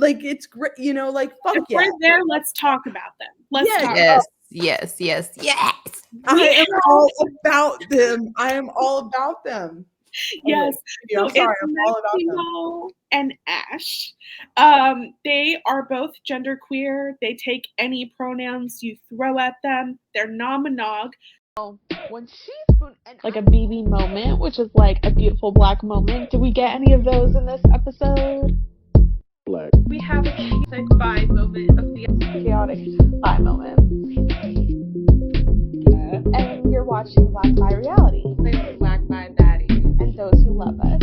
Like, it's great, you know, like, fuck if yeah. we're there, let's talk about them. Let's talk. Yes. I am all about them. I am all about them. Yes. I'm So sorry, it's I'm all about them. Nicole and Ash. They are both genderqueer. They take any pronouns you throw at them. They're non-monog. When she spoon Like a BB moment, which is like a beautiful black moment. Did we get any of those in this episode? Black. we have a chaotic vibe moment of the Chaotic bi moment. And you're watching Black Bi Reality Black by Baddies. and those who love us.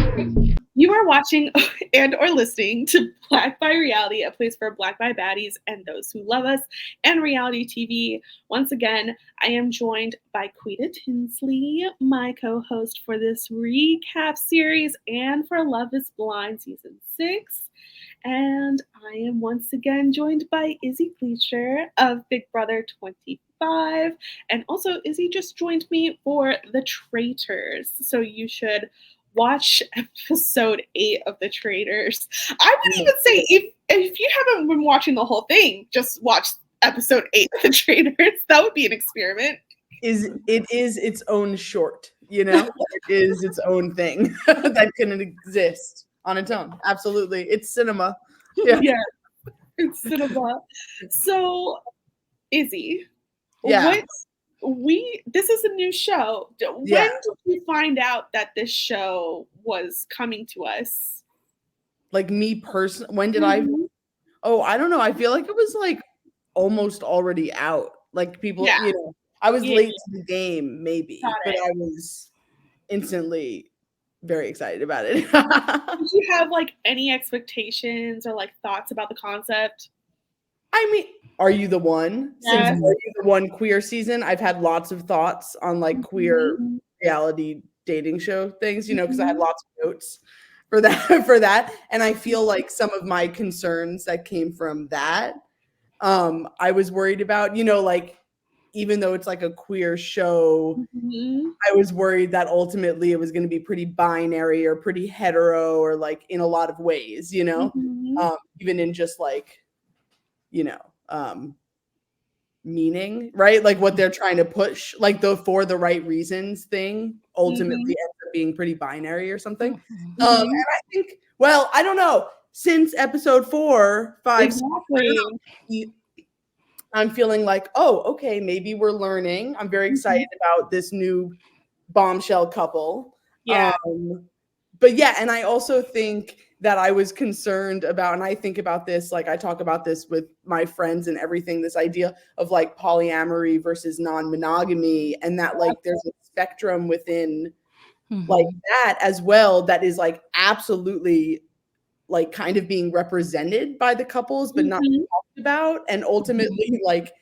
You are watching and or listening to Black Bi Reality, a place for Black Bi baddies and those who love us, and reality TV. Once again, I am joined by Quita Tinsely, my co-host for this recap series and for Love is Blind Season 6. And I am once again joined by Izzy Gleicher of Big Brother 25. And also, Izzy just joined me for The Traitors. So you should watch episode 8 of The Traitors. I would even say if you haven't been watching the whole thing, just watch episode 8 of The Traitors. That would be an experiment. It is its own short, you know? It is its own thing that couldn't exist on its own. Absolutely. It's cinema. Yeah. It's cinema. So, Izzy, Yeah. this is a new show. When did you find out that this show was coming to us? Like me personally, when did I don't know. I feel like it was like almost already out. Like people, you know, I was late to the game, maybe, but I was instantly very excited about it. Did you have like any expectations or like thoughts about the concept? I mean, Are You the One? Yes. Since Are You the One queer season, I've had lots of thoughts on like queer reality dating show things, you know, because I had lots of notes for that. And I feel like some of my concerns that came from that, I was worried about, you know, like, even though it's like a queer show, I was worried that ultimately it was going to be pretty binary or pretty hetero or like in a lot of ways, you know, even in just like, you know, meaning, right? Like what they're trying to push, like the for the right reasons thing ultimately ends up being pretty binary or something. And I think, well, I don't know, since episode 4, 5, I'm feeling like, oh, okay, maybe we're learning. I'm very excited about this new bombshell couple. But yeah, and I also think that I was concerned about, and I think about this, like I talk about this with my friends and everything, this idea of like polyamory versus non-monogamy, and that like there's a spectrum within like that as well that is like absolutely like kind of being represented by the couples but not talked about, and ultimately like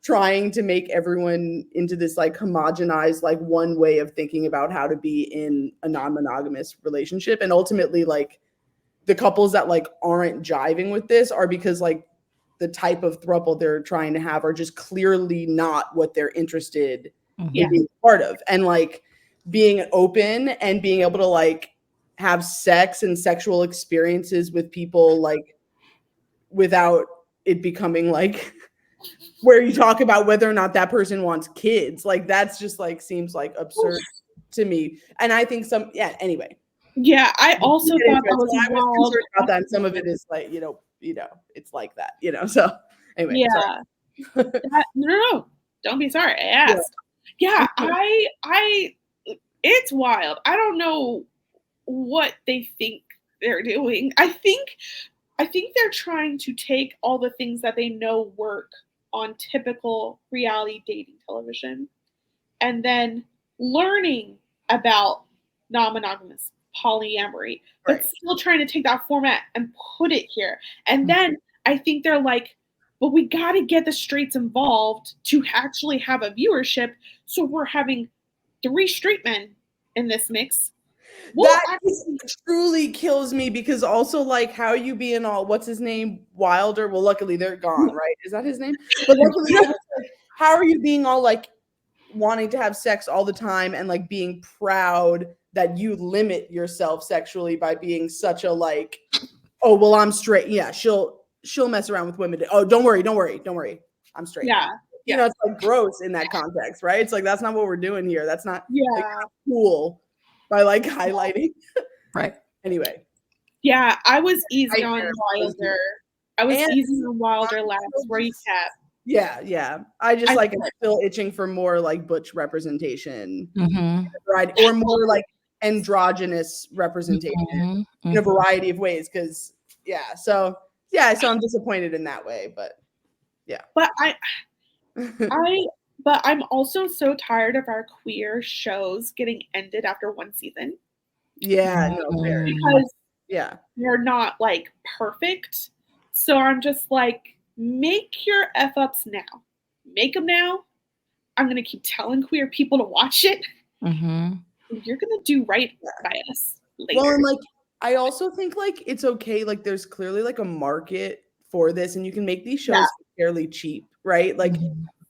trying to make everyone into this like homogenized like one way of thinking about how to be in a non-monogamous relationship. And ultimately like the couples that like aren't jiving with this are because like the type of throuple they're trying to have are just clearly not what they're interested in being part of. And like being open and being able to like have sex and sexual experiences with people like without it becoming like where you talk about whether or not that person wants kids, like that's just like seems like absurd to me. And I think anyway. Yeah, I also thought that was I was concerned about that. And some of it is like, you know, it's like that, you know. So anyway, no, don't be sorry. I asked. Yeah, I it's wild. I don't know what they think they're doing. I think they're trying to take all the things that they know work on typical reality dating television and then learning about non-monogamous polyamory, but still trying to take that format and put it here. And then I think they're like, but we got to get the straights involved to actually have a viewership. So we're having 3 straight men in this mix. That truly kills me, because also like how you being all, what's his name, Wilder, well luckily they're gone, right? Is that his name? But luckily, how are you being all like wanting to have sex all the time and like being proud that you limit yourself sexually by being such a like oh, well, I'm straight. Yeah, she'll mess around with women. Oh, don't worry. I'm straight. Yeah. You know, it's like gross in that context, right? It's like, that's not what we're doing here. That's not like, Yeah. cool by like highlighting. Right. Anyway. Yeah, I was easy on Nightmare. Wilder. I was And- easy on Wilder last recap. Yeah. I just I like feel am still itching for more like butch representation, Mm-hmm. or more like androgynous representation in a variety of ways. Because so I'm disappointed in that way, but yeah. But but I'm also so tired of our queer shows getting ended after one season. Yeah, no, fair. Because they're not like perfect. So I'm just like, make your F ups now. Make them now. I'm going to keep telling queer people to watch it. Mm-hmm. You're going to do right by us later. Well, and like, I also think like it's okay. Like, there's clearly like a market for this, and you can make these shows fairly cheap, right? Like,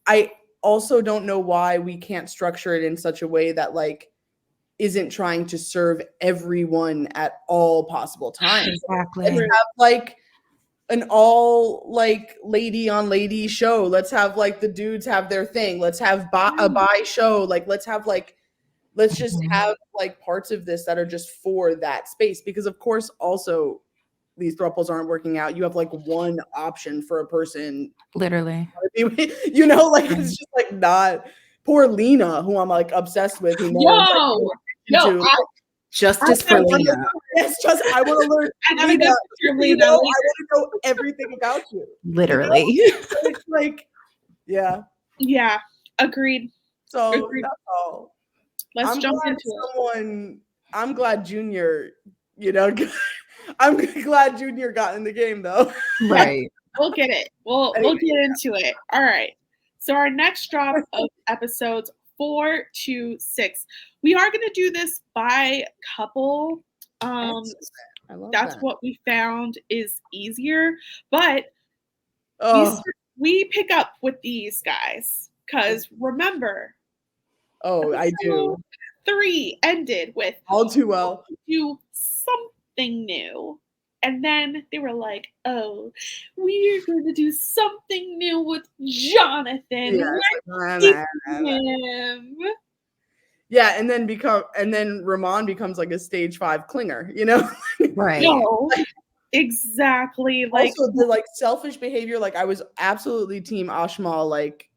I also don't know why we can't structure it in such a way that like isn't trying to serve everyone at all possible times. Exactly. Let's have like an all like lady on lady show. Let's have like the dudes have their thing. Let's have a bi show. Like, let's just have like parts of this that are just for that space, because of course also these thruples aren't working out. You have like one option for a person, literally, you know, like it's just like not. Poor Lena, who I'm like obsessed with. Justice for Lena. Yes, I want to learn. I gotta Lena, go through you Lena. know, I want to know everything about you. Literally. You know? It's like, yeah. Yeah, agreed. So Agreed. that's all. Let's jump into it. I'm glad Junior, you know, I'm glad Junior got in the game though. Right. We'll get it. We'll get into it. All right. So our next drop of episodes 4 to 6. We are going to do this by couple. That's what we found is easier. But we pick up with these guys because remember. Oh, I do. 3 ended with all too well. Do something new. And then they were like, oh, we're going to do something new with Jonathan. Yes. Him. Yeah, and then Rehman becomes like a stage 5 clinger, you know? Right. No, exactly. Like also the like selfish behavior, like I was absolutely team Ashmal, like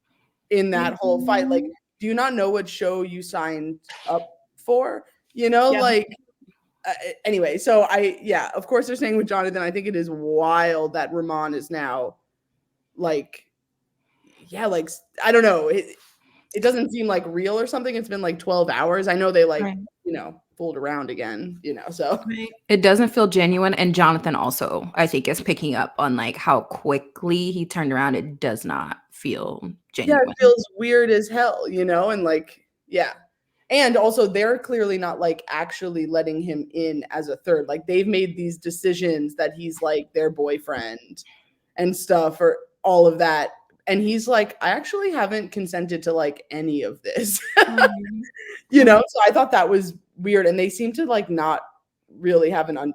in that whole fight. Like, do you not know what show you signed up for? You know, like anyway, so of course they're saying with Jonathan, I think it is wild that Rehman is now like, like, I don't know. It doesn't seem like real or something. It's been like 12 hours. I know they like, you know, fooled around again, you know, so. It doesn't feel genuine. And Jonathan also, I think, is picking up on like how quickly he turned around. It does not feel genuine. Yeah, it feels weird as hell, you know, and like, and also they're clearly not like actually letting him in as a third. Like they've made these decisions that he's like their boyfriend and stuff, or all of that. And he's like, I actually haven't consented to like any of this, you know? So I thought that was weird. And they seem to like not really have an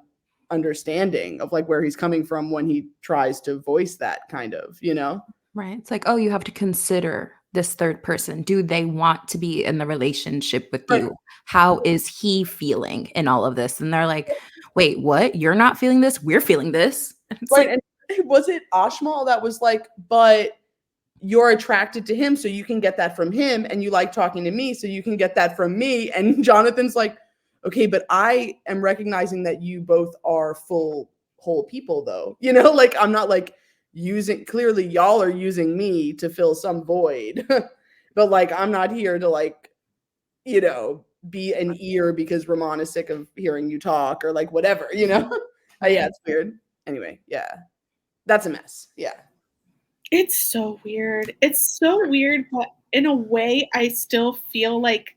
understanding of like where he's coming from when he tries to voice that kind of, you know? Right. It's like, oh, you have to consider this third person. Do they want to be in the relationship with you? How is he feeling in all of this? And they're like, wait, what? You're not feeling this? We're feeling this. It's right. Like, and was it Ashmal that was like, but you're attracted to him, so you can get that from him, and you like talking to me, so you can get that from me. And Jonathan's like, okay, but I am recognizing that you both are whole people though. You know, like I'm not like clearly y'all are using me to fill some void. But like I'm not here to like, you know, be an ear because Rehman is sick of hearing you talk or like whatever, you know? It's weird. Anyway, that's a mess. It's so weird. It's so weird, but in a way, I still feel like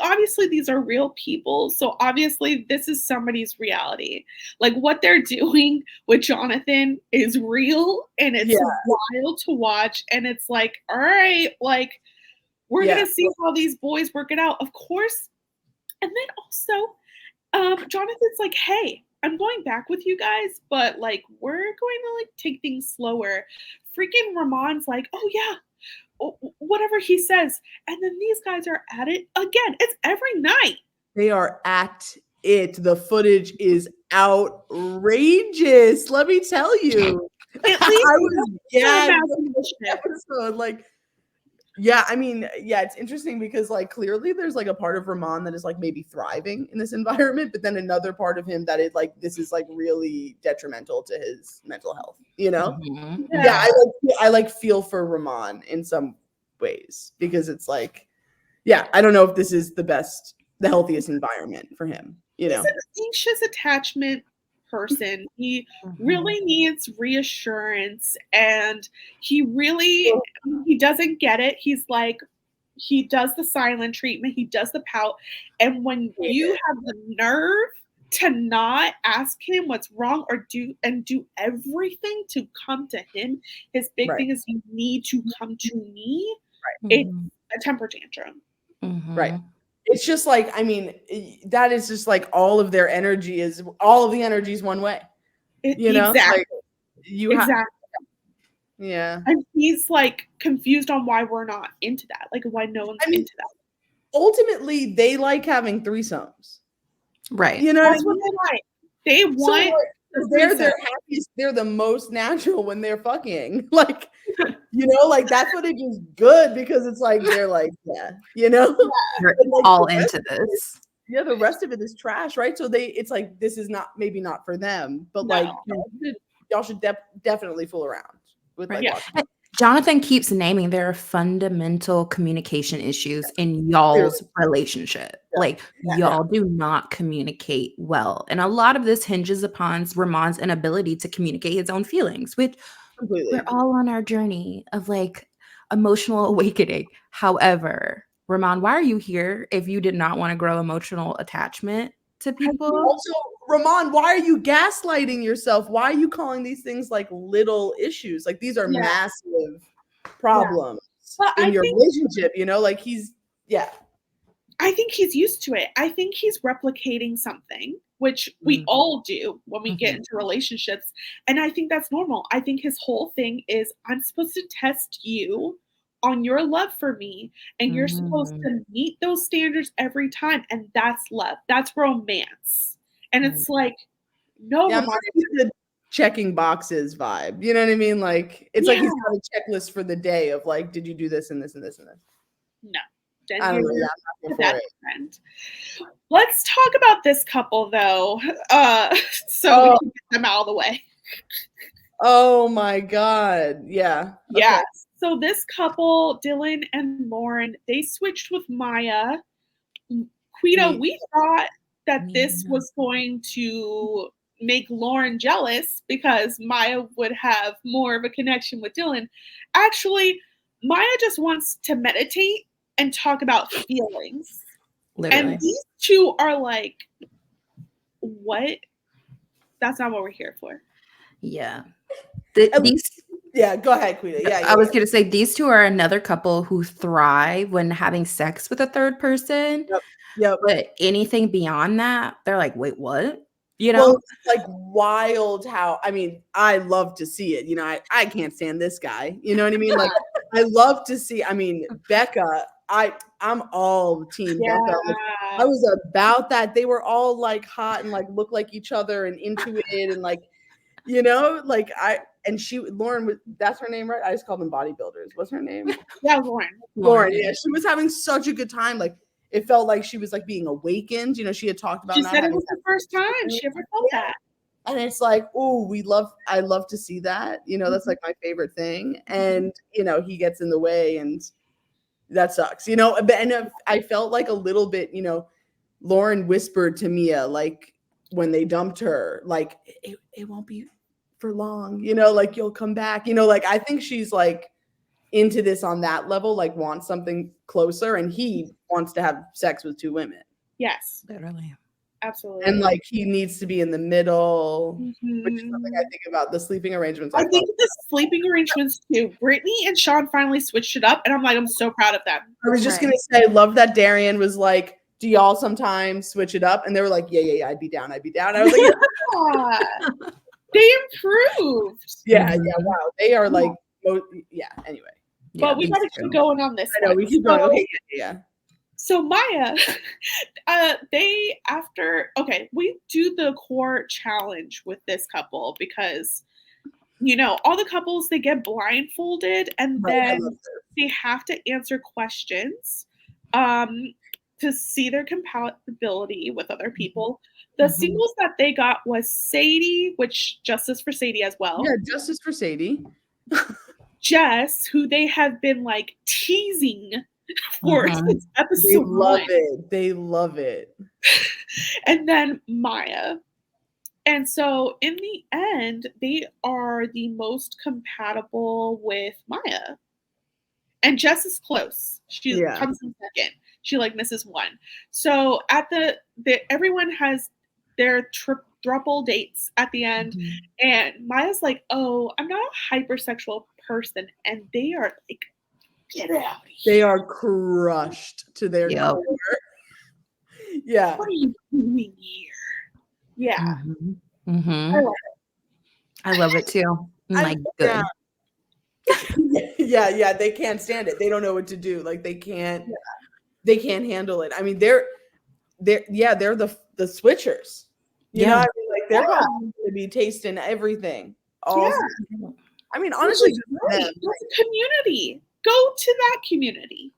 obviously these are real people. So obviously this is somebody's reality. Like what they're doing with Jonathan is real and it's wild to watch. And it's like, all right, like we're going to see how these boys work it out. Of course. And then also, Jonathan's like, hey, I'm going back with you guys, but like we're going to like take things slower. Freaking Ramon's like, oh yeah, whatever he says, and then these guys are at it again. It's every night. They are at it. The footage is outrageous. Let me tell you. At least I was gagged this episode. Like, yeah, I mean, yeah, it's interesting because like clearly there's like a part of Rehman that is like maybe thriving in this environment, but then another part of him that is like this is like really detrimental to his mental health, you know? Mhm. Yeah, I like feel for Rehman in some ways because it's like, yeah, I don't know if this is the healthiest environment for him, you know. He's an anxious attachment person. He really needs reassurance, and he doesn't get it. He's like, he does the silent treatment, he does the pout, and when you have the nerve to not ask him what's wrong or do everything to come to him, his big thing is you need to come to me. It's a temper tantrum. Right. It's just like, I mean, that is just like all of the energy is one way. You know? Exactly. Like, exactly. Yeah. And he's like confused on why we're not into that. Like why no one's into that. Ultimately, they like having threesomes. Right. You know That's what they like. They want they're their happiest, they're the most natural when they're fucking. Like, you know, like that footage is good because it's like they're like, yeah, you know, You're like, all into this. Yeah, the rest of it is trash, right? So it's like this is maybe not for them, but like y'all should definitely fool around with like watching. Jonathan keeps naming there are fundamental communication issues in y'all's relationship. Like y'all do not communicate well. And a lot of this hinges upon Ramon's inability to communicate his own feelings, which we're all on our journey of like emotional awakening. However, Rehman, why are you here if you did not want to grow emotional attachment to people? Also, Rehman, why are you gaslighting yourself? Why are you calling these things like little issues? Like these are massive problems in your relationship, you know? Like I think he's used to it. I think he's replicating something, which we all do when we get into relationships. And I think that's normal. I think his whole thing is I'm supposed to test you on your love for me, and you're supposed to meet those standards every time. And that's love. That's romance. And it's like, no, I'm not into the checking boxes vibe. You know what I mean? Like it's like he's got a checklist for the day of like, did you do this and this and this and this? No. I don't know. Yeah, I'm not for it. Let's talk about this couple though. So we can get them out of the way. Oh my God. Yeah. Okay. Yeah. So this couple, Dylan and Lauren, they switched with Maya. Quita, we thought that this was going to make Lauren jealous because Maya would have more of a connection with Dylan. Actually, Maya just wants to meditate and talk about feelings. Literally. And these two are like, what? That's not what we're here for. Yeah. Yeah, go ahead, Quita. Yeah, I was going to say these two are another couple who thrive when having sex with a third person. Yep. But anything beyond that, they're like, wait, what? You know? Well, it's like wild how, I mean, I love to see it. You know, I can't stand this guy. You know what I mean? Like, I love to see, I mean, Becca, I'm all team Becca. Like, I was about that. They were all like hot and like look like each other and into it and like, you know, like Lauren, that's her name, right? I just called them bodybuilders. What's her name? Yeah, Lauren. Lauren, yeah. She was having such a good time. Like, it felt like she was like being awakened. You know, she had talked about. She said it was the first time she ever felt that. And it's like, oh, I love to see that. You know, that's like my favorite thing. And you know, he gets in the way, and that sucks. You know, and I felt like a little bit. You know, Lauren whispered to Mia like when they dumped her, like it won't be for long. You know, like you'll come back. You know, like I think she's like into this on that level, like wants something closer, and he wants to have sex with two women. Yes, literally, absolutely. And like he needs to be in the middle, which is something I think about. The sleeping arrangements. I think the sleeping arrangements too. Brittany and Sean finally switched it up, and I'm so proud of them. I was just gonna say, I love that Darian was like, do y'all sometimes switch it up? And they were like, yeah, I'd be down. I was like, Yeah. They improved. yeah, wow. They are like, anyway. But we gotta keep going on this. I know, we keep going. Okay, yeah. So Maya, we do the core challenge with this couple because, all the couples, they get blindfolded and then they have to answer questions to see their compatibility with other people. The singles that they got was Sadie, which justice for Sadie as well. Yeah, justice for Sadie. Jess, who they have been like teasing for since episode 1. They love it. And then Maya. And so in the end, they are the most compatible with Maya. And Jess is close. She comes in second. She like misses 1. So at everyone has their throuple dates at the end. And Maya's like, oh, I'm not a hypersexual person. And they are like, get out of here. They are crushed to their core. Yeah. What are you doing here? Yeah. I love it too. Like, good. Yeah. They can't stand it. They don't know what to do. Like they can't handle it. I mean, they're the switchers. You know, I mean, like they're going to be tasting everything. I mean, honestly, it's a community. Go to that community.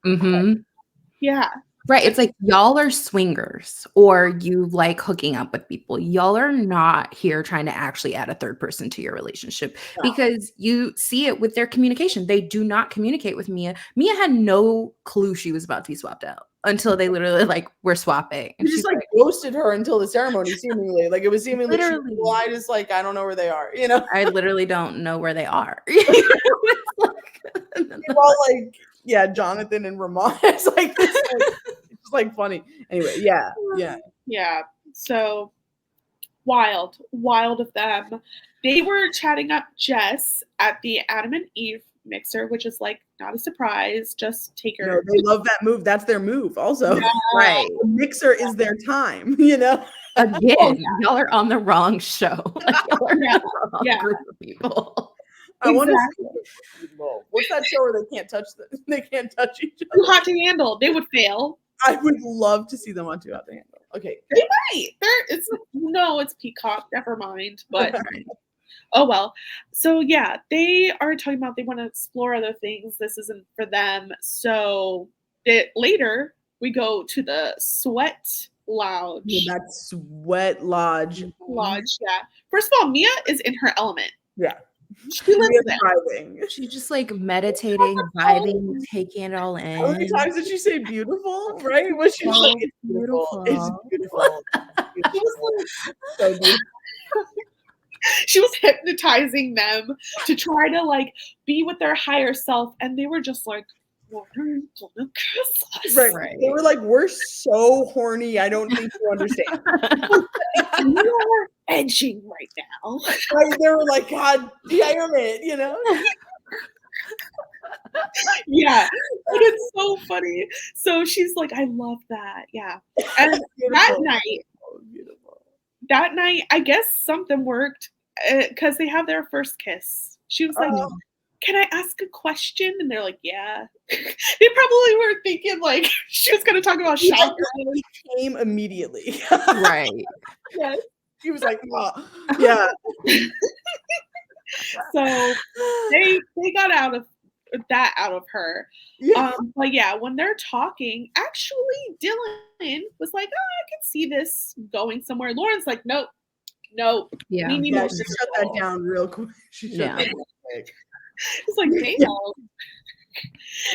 Yeah. Right. It's like y'all are swingers or you like hooking up with people. Y'all are not here trying to actually add a third person to your relationship because you see it with their communication. They do not communicate with Mia. Mia had no clue she was about to be swapped out until they literally like were swapping. And she's like ghosted her until the ceremony, seemingly. Like it was seemingly literally. I just like, I don't know where they are, I literally don't know where they are. Well, like, yeah, Jonathan and Ramon. It's like this. It's like funny. Anyway, yeah. So wild of them. They were chatting up Jess at the Adam and Eve mixer, which is like not a surprise. Just take her. No, they love that move. That's their move, also. Yeah. Right. The mixer is their time. Again, y'all are on the wrong show. Y'all are on the wrong group of people. I want to see what's that show where they can't touch each other? Too Hot to Handle. They would fail. I would love to see them on Too Hot to Handle. Okay. They might. It's Peacock. Never mind. But oh well. So yeah, they are talking about they want to explore other things. This isn't for them. So later we go to the Sweat Lounge. Yeah, that Sweat Lodge. Yeah. First of all, Mia is in her element. Yeah. She lives there. She's just like meditating, vibing, taking it all in. How many times did she say beautiful? Right? Was she like, it's beautiful? It's beautiful. She was like, so beautiful. She was hypnotizing them to try to like be with their higher self, and they were just like, "Well, you're gonna kiss us." Right. They were like, "We're so horny. I don't think you understand." You're edging right now. Right? They were like, "God damn it," Yeah, but it's so funny. So she's like, "I love that." Yeah, and that night, I guess something worked because they have their first kiss. She was like, "Can I ask a question?" And they're like, "Yeah." They probably were thinking like she was going to talk about chakra. Came immediately. Right. Yes. He was like, "Oh, yeah." So they got out of her. Yeah. But yeah, when they're talking, actually Dylan was like, "Oh, I can see this going somewhere." Lauren's like, "Nope. Yeah. She shut that down real quick. It's like, damn.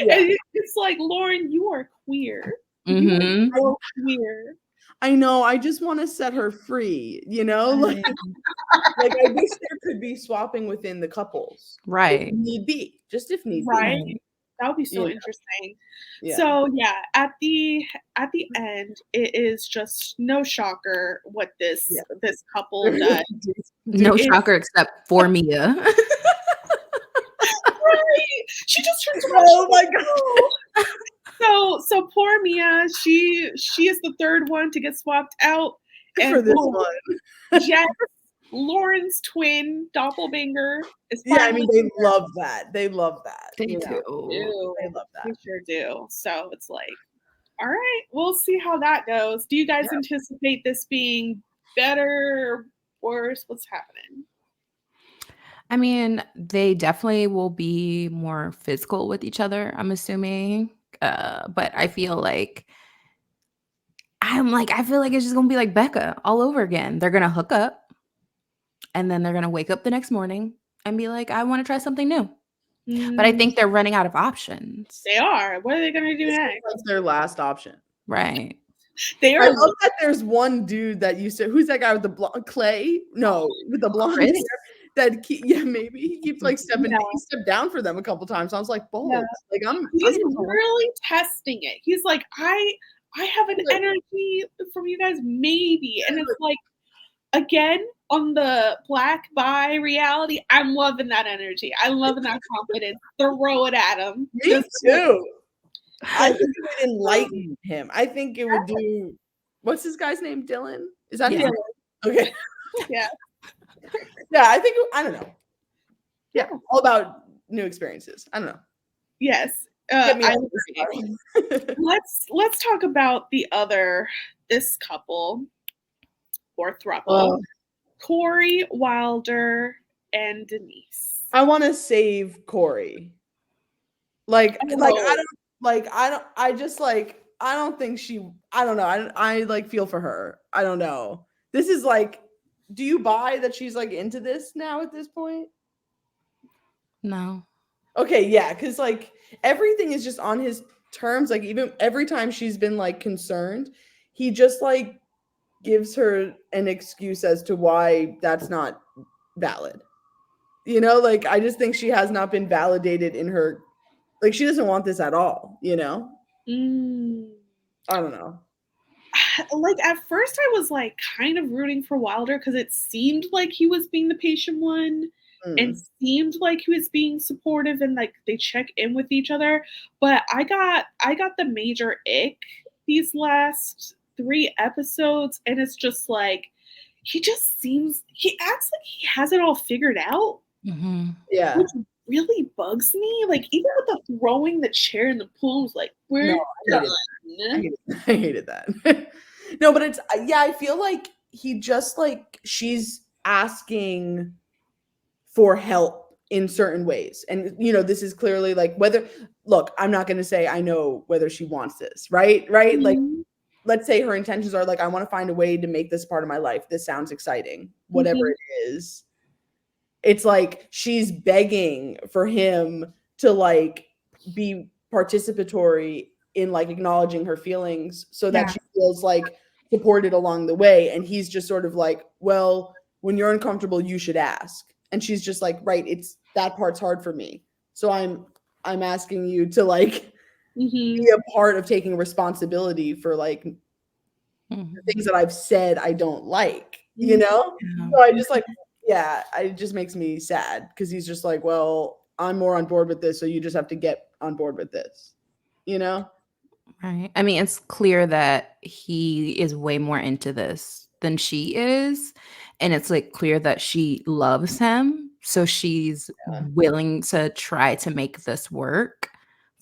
And it's like, Lauren, you are queer. You are queer. I know. I just want to set her free, like I wish there could be swapping within the couples. Right. If need be. Just if need right. be. That would be so interesting. Yeah. So yeah, at the end, it is just no shocker what this couple does. No shocker except for Mia. Right. She just turns around. Oh my god. So poor Mia, she she is the third one to get swapped out. And for this one. Jess, Lauren's twin doppelganger is Yeah, I finally mean, they love that. They love that. They you know? do. They love We that. sure do. So it's like, all right, we'll see how that goes. Do you guys anticipate this being better or worse? What's happening? I mean, they definitely will be more physical with each other, I'm assuming. But I feel like it's just gonna be like Becca all over again. They're gonna hook up and then they're gonna wake up the next morning and be like, I want to try something new. But I think they're running out of options. They are. What are they gonna do This next? is like their last option. Right. They I are. love that there's one dude that used to, who's that guy with the blonde, Clay? No, with the blonde Chris? hair. Maybe he keeps like stepping. He stepped down for them a couple times. I was like, bold. Yeah. Like He's really testing it. He's like, I have an energy from you guys, maybe. And it's like, again, on the black bi reality, I'm loving that energy. I'm loving that confidence. Throw it at him. Me too. I think it would enlighten him. I think it would do. What's this guy's name? Dylan? Is that Dylan? Okay. Yeah. Yeah, I don't know. Yeah, all about new experiences. I don't know. Yes. Get me I out agree. of this. Let's talk about this couple or throuple. Oh. Corey Wilder and Denise. I want to save Corey. I don't know. I like feel for her. I don't know. This is like, do you buy that she's like into this now at this point? No. Okay, yeah, because like everything is just on his terms. Like even every time she's been like concerned, he just like gives her an excuse as to why that's not valid. You know, like I just think she has not been validated in her, like she doesn't want this at all, you know? I don't know. Like at first I was like kind of rooting for Wilder because it seemed like he was being the patient one and seemed like he was being supportive and like they check in with each other. But I got the major ick these last 3 episodes, and it's just like he acts like he has it all figured out. Mm-hmm. Yeah. Which really bugs me. Like even with the throwing the chair in the pool, I was like, we're done. I hated that. No, but it's I feel like he just like she's asking for help in certain ways. And you know, this is clearly like I'm not gonna say I know whether she wants this, right? Mm-hmm. Like let's say her intentions are like, I want to find a way to make this part of my life. This sounds exciting, whatever it is. It's like she's begging for him to like be participatory in like acknowledging her feelings so that she feels like supported along the way. And he's just sort of like, well, when you're uncomfortable, you should ask. And she's just like, right, it's that part's hard for me. So I'm asking you to like be a part of taking responsibility for like the things that I've said I don't like, you know? So I just like, it just makes me sad because he's just like, well, I'm more on board with this, so you just have to get on board with this, you know? Right. I mean, it's clear that he is way more into this than she is. And it's like clear that she loves him. So she's willing to try to make this work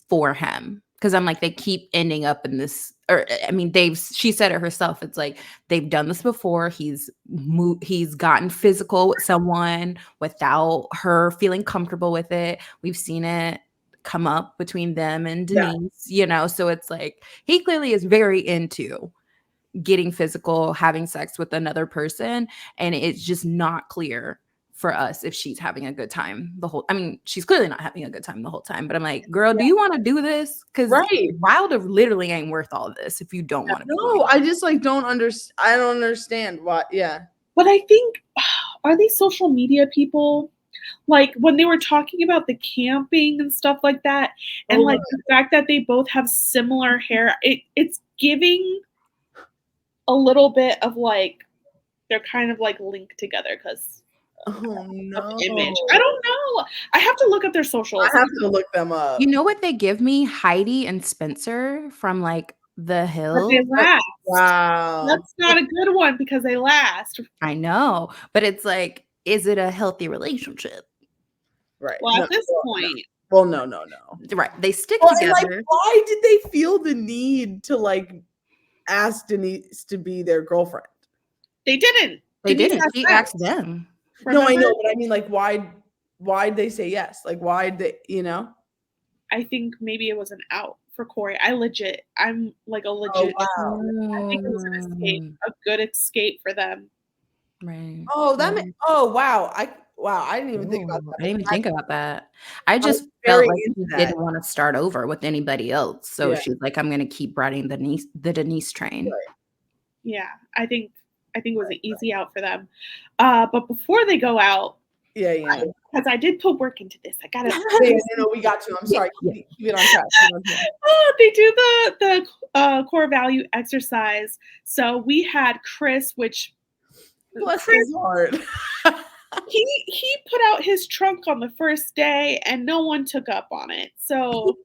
for him. Because I'm like, they keep ending up in this, or I mean, she said it herself. It's like they've done this before. He's gotten physical with someone without her feeling comfortable with it. We've seen it come up between them and Denise, you know, so it's like he clearly is very into getting physical, having sex with another person, and it's just not clear for us if she's having a good time she's clearly not having a good time the whole time, but I'm like, girl, do you want to do this? Because Wilder literally ain't worth all this if you don't want to. No, I just like don't understand. I don't understand what. But I think, are these social media people? Like when they were talking about the camping and stuff like that, and like the fact that they both have similar hair, it's giving a little bit of like they're kind of like linked together because image. I don't know. I have to look up their socials. I have to look them up. You know what they give me? Heidi and Spencer from like The But Hill. they last. Wow. That's not a good one because they last. I know, but it's like, is it a healthy relationship? Right. Well, No, at this well, point, well, no. Right. They stick Well, and, together. like, why did they feel the need to like ask Denise to be their girlfriend? they didn't. They Denise didn't. had She sex. asked them. No, I know, Remember? but I mean, like, why'd they say yes? Like, why'd they, you know? I think maybe it was an out for Corey. I'm like a legit. Wow. I think it was an escape, a good escape for them. Right. Oh, wow. I didn't even think about that. I didn't even think about that. I just was felt very like she into that. didn't want to start over with anybody else. So Yeah. she's like, I'm gonna keep riding the Denise train. Right. Yeah, I think it was an easy out for them. But before they go out, Yeah. because I did put work into this. I gotta. No, we got to. I'm sorry. Keep it on track. They do the core value exercise. So we had Chris, which Bless his heart. he put out his trunk on the first day and no one took up on it. So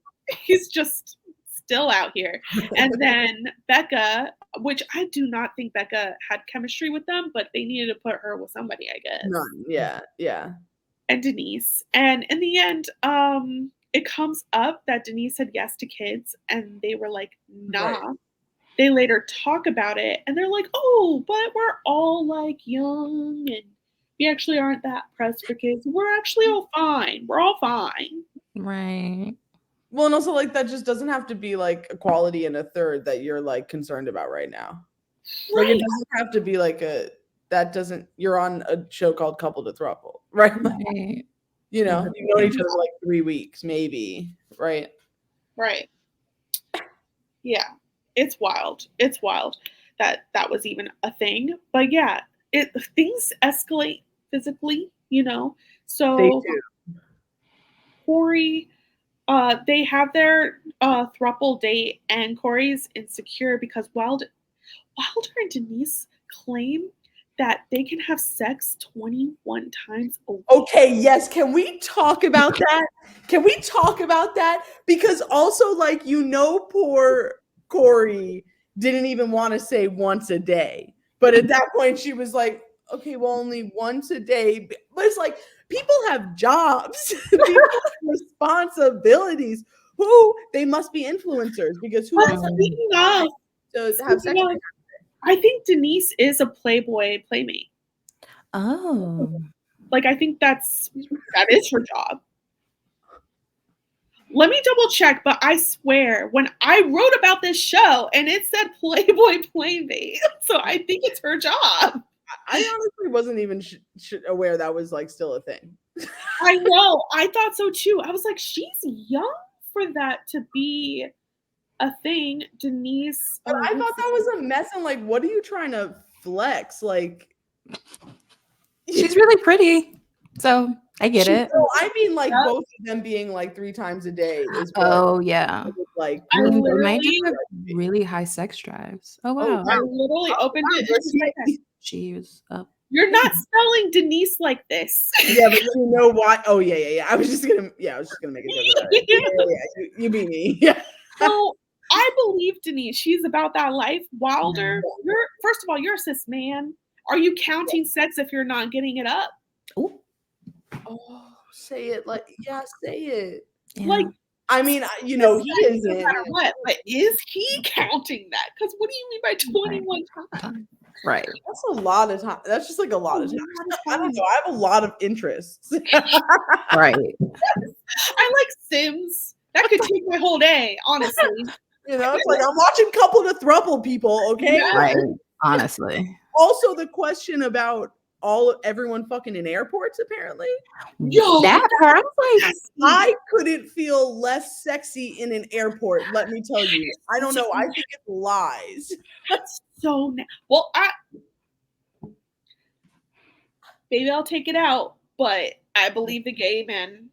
he's just still out here. And then Becca, which I do not think Becca had chemistry with them, but they needed to put her with somebody, I guess. None. Yeah. And Denise. And in the end, it comes up that Denise said yes to kids and they were like, nah. Right. They later talk about it and they're like, oh, but we're all like young and we actually aren't that pressed for kids. We're actually all fine. We're all fine. Right. Well, and also, like, that just doesn't have to be like equality in a third that you're like concerned about right now. Like, it doesn't have to be like you're on a show called Couple to Throuple, right? Right. You know, you've known each other for like 3 weeks, maybe, right? Right. Yeah. It's wild. It's wild that was even a thing. But yeah, things escalate physically, you know. So They do. Corey, they have their throuple date, and Corey's insecure because Wilder and Denise claim that they can have sex 21 times a week. Okay, yes. Can we talk about that? Because also, like, poor Corey didn't even want to say once a day. But at that point, she was like, okay, well, only once a day. But it's like, people have jobs, people have responsibilities. They must be influencers, because who else to have sex with? I think Denise is a Playboy playmate. Oh. Like, I think that is her job. Let me double check, but I swear when I wrote about this show and it said Playboy playmate, so I think it's her job. I honestly wasn't even aware that was like still a thing. I know. I thought so too. I was like, she's young for that to be a thing. Denise. But I thought that was a mess. And like, what are you trying to flex? Like, she's really pretty. So I get it. No, I mean, like, both of them being like 3 times a day is yeah. like, I they literally might just have really high sex drives. Oh wow. I literally opened it. She was up. You're not spelling Denise like this. Yeah, but you know why? Oh yeah. I was just gonna make it. Yeah. You beat me. Yeah. So I believe Denise. She's about that life. Wilder, first of all, you're a cis man. Are you counting sex if you're not getting it up? Ooh. Oh, say it. Say it. Yeah. Like, I mean, you know, he isn't. No matter what, but is he counting that? Because what do you mean by 21 times? Right. That's a lot of time. That's just like a lot of time. I don't know. I have a lot of interests. Right. I like Sims. That could take my whole day, honestly. You know, it's like I'm watching Couple to Throuple, people. Okay. Right. Honestly. Also, the question about everyone fucking in airports, apparently. Yo, That part, I couldn't feel less sexy in an airport. Let me tell you. I don't know. I think it's lies. That's so well. Maybe I'll take it out, but I believe the gay men.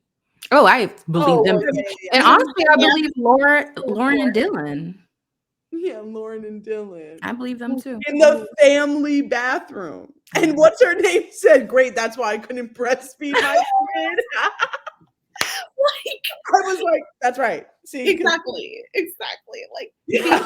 Oh, I believe them. Yeah. And honestly, I believe Lauren and Dylan. Yeah, Lauren and Dylan. I believe them too. In the family bathroom. And what's her name said, great, that's why I couldn't breastfeed my kid. I was like, that's right. See, 'cause- Exactly. Like yeah.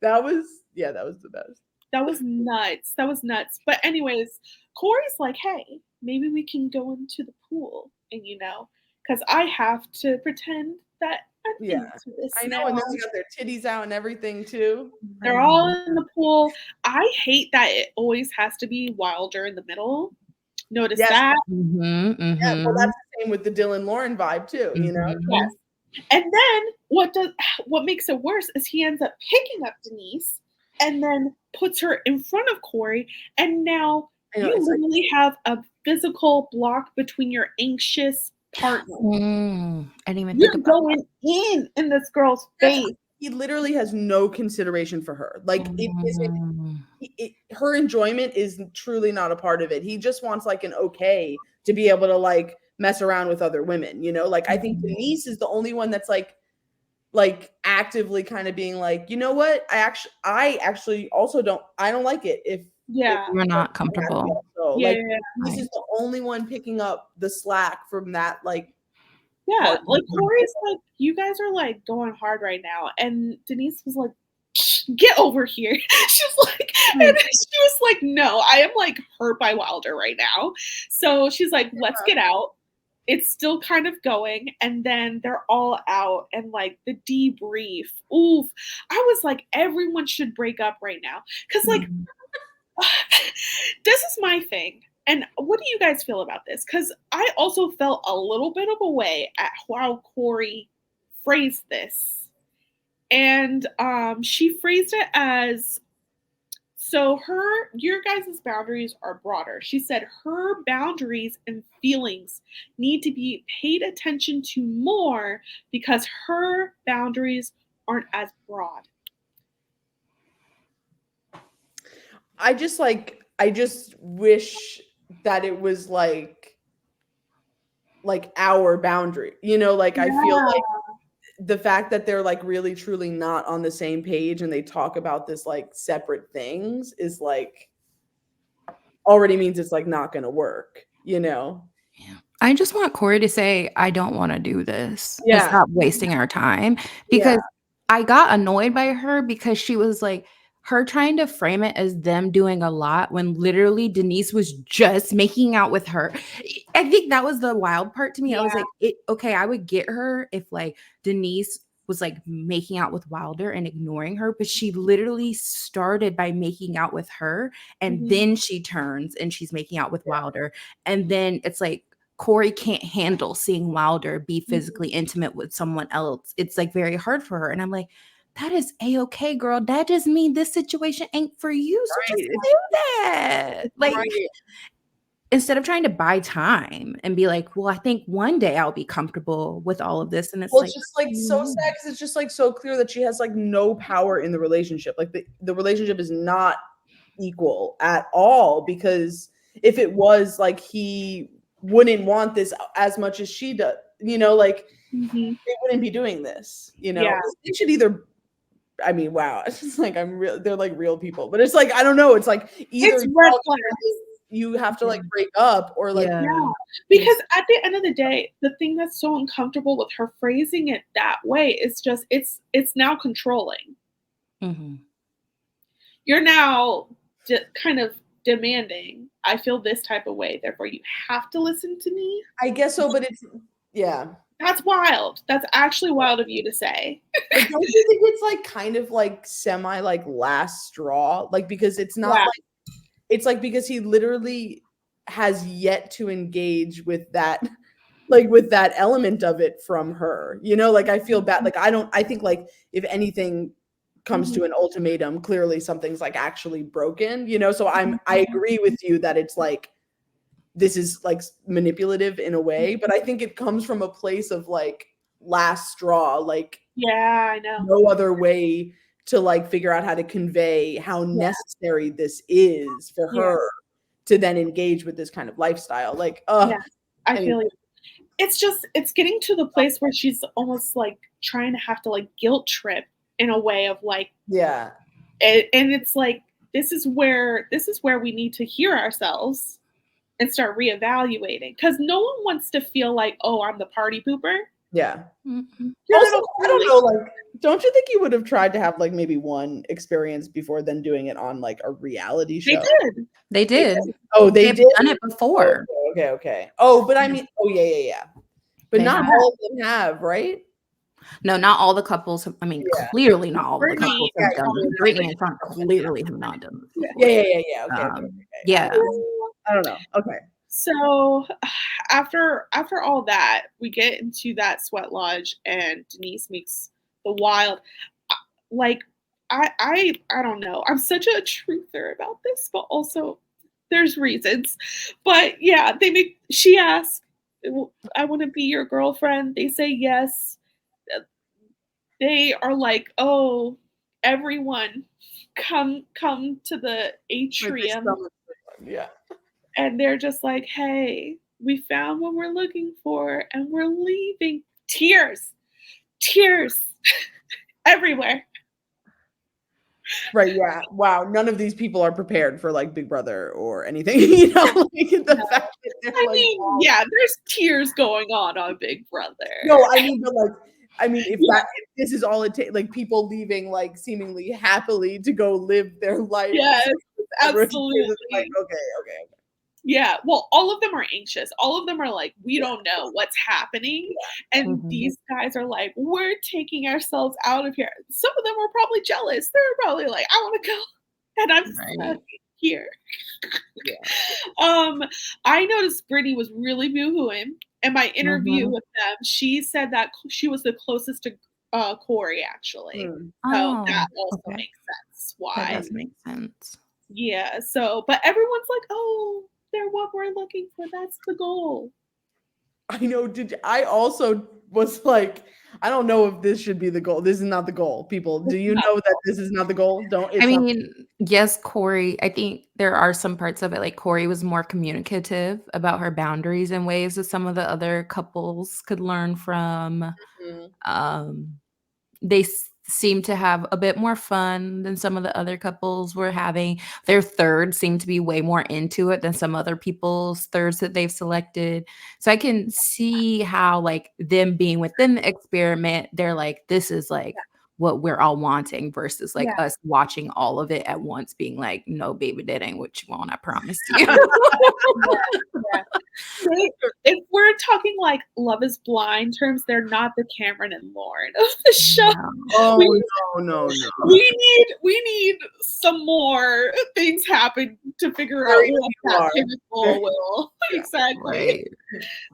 that was the best. that was nuts. That was nuts. But anyways, Corey's like, hey, maybe we can go into the pool and because I have to pretend that I'm Yeah. into this I know, now. and then they got their titties out and everything too. They're all in the pool. I hate that it always has to be Wilder in the middle. Notice Yes. that? Mhm, Yeah, well, mhm, that's the same with the Dylan Lauren vibe too, you know? mhm. Yes. And then what makes it worse is he ends up picking up Denise and then puts her in front of Corey, and now I know, you it's like- literally have a physical block between your anxious partner. I didn't even You're think about going in this girl's face. He literally has no consideration for her. Like it isn't that. her enjoyment is truly not a part of it. He just wants like an okay to be able to like mess around with other women, you know? Like I think Denise is the only one that's like actively kind of being like, you know what? I actually also don't like it if Yeah. We're not comfortable. So Yeah. like Denise is the only one picking up the slack from that like Yeah, part. like Corey's like, you guys are like going hard right now, and Denise was like, get over here. She's like, and she was like, no, I am like hurt by Wilder right now. So she's like, let's get out. It's still kind of going, and then they're all out, and like the debrief. Oof, I was like, everyone should break up right now, because like, this is my thing. And what do you guys feel about this? Because I also felt a little bit of a way at how Corey phrased this. And she phrased it as, so your guys' boundaries are broader. She said her boundaries and feelings need to be paid attention to more because her boundaries aren't as broad. I just wish that it was like our boundary, you know, like I feel like the fact that they're like really truly not on the same page and they talk about this like separate things is like already means it's like not gonna work, you know? Yeah. I just want Corey to say, I don't want to do this. And Yeah. stop wasting our time. Because I got annoyed by her because she was like, her trying to frame it as them doing a lot when literally Denise was just making out with her. I think that was the wild part to me. I was like, okay, I would get her if like Denise was like making out with Wilder and ignoring her, but she literally started by making out with her, and then she turns and she's making out with Wilder, and then it's like Corey can't handle seeing Wilder be physically intimate with someone else. It's like very hard for her, and I'm like, that is a-okay, girl. That just means this situation ain't for you. So just do that. Like instead of trying to buy time and be like, well, I think one day I'll be comfortable with all of this. And it's Well, like, it's just like so sad because it's just like so clear that she has like no power in the relationship. Like the relationship is not equal at all, because if it was, like, he wouldn't want this as much as she does, you know, like they wouldn't be doing this, you know. They should either, I mean, wow, it's just like they're like real people, but it's like I don't know, it's like either It's red flags. you have to like break up or like because at the end of the day, the thing that's so uncomfortable with her phrasing it that way is just it's now controlling. You're now kind of demanding, I feel this type of way, therefore you have to listen to me. I guess so, but it's that's wild. That's actually wild of you to say. Don't you think it's like kind of like semi like last straw, like because it's not like it's like because he literally has yet to engage with that, like with that element of it from her, you know, like I feel bad, like I think like if anything comes to an ultimatum, clearly something's like actually broken, you know. So I agree with you that it's like this is like manipulative in a way, but I think it comes from a place of like last straw, like I know, no other way to like figure out how to convey how necessary this is for her to then engage with this kind of lifestyle. Like I feel like it's getting to the place where she's almost like trying to have to like guilt trip in a way of like and it's like this is where we need to hear ourselves and start reevaluating, because no one wants to feel like, oh, I'm the party pooper. Yeah. Mm-hmm. Also, I don't know, like, don't you think you would have tried to have like maybe one experience before then doing it on like a reality show? They did. Oh, they They've did? done it before. Okay. Oh, but I mean, yeah. But They not have. all of them have, right? No, not all the couples. I mean, Yeah. clearly not all the Brittany, couples yeah, have done it. Brittany and Sean clearly have not done this before. Yeah. Okay. Yeah. I don't know. Okay. So after all that, we get into that sweat lodge, and Denise makes the wild, like, I don't know. I'm such a truther about this, but also there's reasons. But yeah, she asks, I want to be your girlfriend. They say yes. They are like, oh, everyone come to the atrium. Yeah. And they're just like, hey, we found what we're looking for and we're leaving. Tears everywhere. Right. Yeah. Wow. None of these people are prepared for like Big Brother or anything. You know, like the fact that they're I like, mean, wow. yeah, there's tears going on Big Brother. No, I mean, but like, if this is all it takes, like people leaving like seemingly happily to go live their life. Yes, Everyone's absolutely. like, okay. Yeah, well, all of them are anxious. All of them are like, we don't know what's happening. And these guys are like, we're taking ourselves out of here. Some of them were probably jealous. They were probably like, I want to go. And I'm stuck here. I noticed Brittany was really boo-hooing. In my interview with them, she said that she was the closest to Corey, actually. So that also makes sense. Why? That does make sense. Yeah, so, but everyone's like, oh, they're what we're looking for. That's the goal. I know. I also was like, I don't know if this should be the goal. This is not the goal. People, do you know that this is not the goal? Yes, Corey, I think there are some parts of it, like Corey was more communicative about her boundaries in ways that some of the other couples could learn from. They seem to have a bit more fun than some of the other couples were having. Their third seemed to be way more into it than some other people's thirds that they've selected. So I can see how, like, them being within the experiment, they're like, this is like what we're all wanting versus like us watching all of it at once being like, no, baby, that ain't what you want, I promise you. If we're talking like Love is Blind terms, they're not the Cameron and Lauren of the show. No. We need some more things happen to figure out what that pinnacle will. Exactly. Right.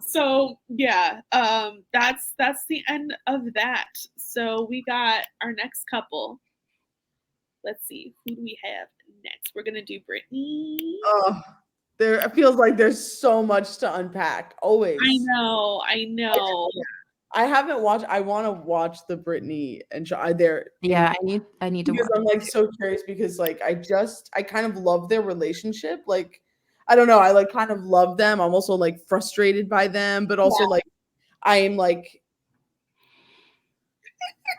So yeah, that's the end of that. So we got our next couple. Let's see, who do we have next? We're gonna do Brittany. It feels like there's so much to unpack. Always. I know. I haven't watched. I want to watch the Brittany and Yeah, I need to watch. I'm like so curious because like I kind of love their relationship. Like I don't know. I like kind of love them. I'm also like frustrated by them, but also like I am like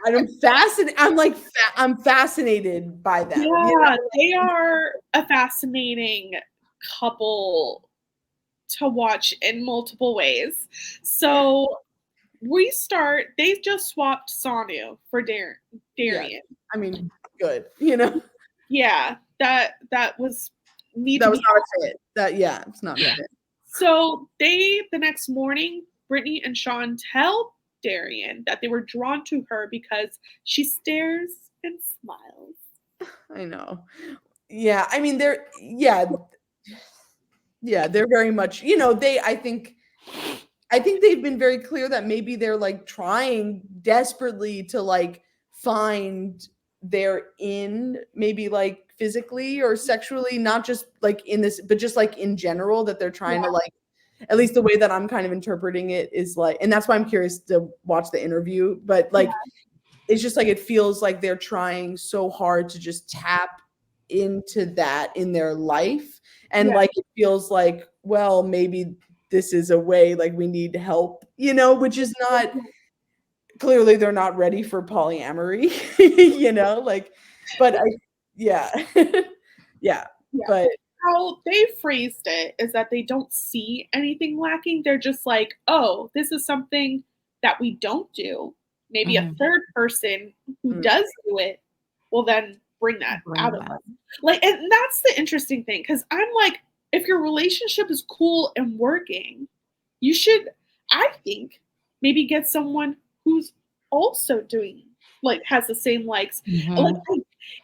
I'm fascinated. I'm fascinated by them. Yeah, you know? they are a fascinating couple to watch in multiple ways. So they just swapped Sanu for Darian. Yeah. I mean, good, you know? Yeah, that was not a fit. It's not a fit. So the next morning, Brittany and Sean tell Darian that they were drawn to her because she stares and smiles. I know. Yeah, I mean they're very much, I think they've been very clear that maybe they're like trying desperately to like find their maybe like physically or sexually, not just like in this, but just like in general, that they're trying to like, at least the way that I'm kind of interpreting it is like, and that's why I'm curious to watch the interview, but like, it's just like, it feels like they're trying so hard to just tap into that in their life. And like, it feels like, well, maybe this is a way, like we need help, which is not, clearly they're not ready for polyamory, like, but but how they phrased it is that they don't see anything lacking. They're just like, oh, this is something that we don't do, maybe a third person who does do it will then bring that out of us. Like, and that's the interesting thing, because I'm like, if your relationship is cool and working, you should, I think, maybe get someone who's also doing, like, has the same likes. Like,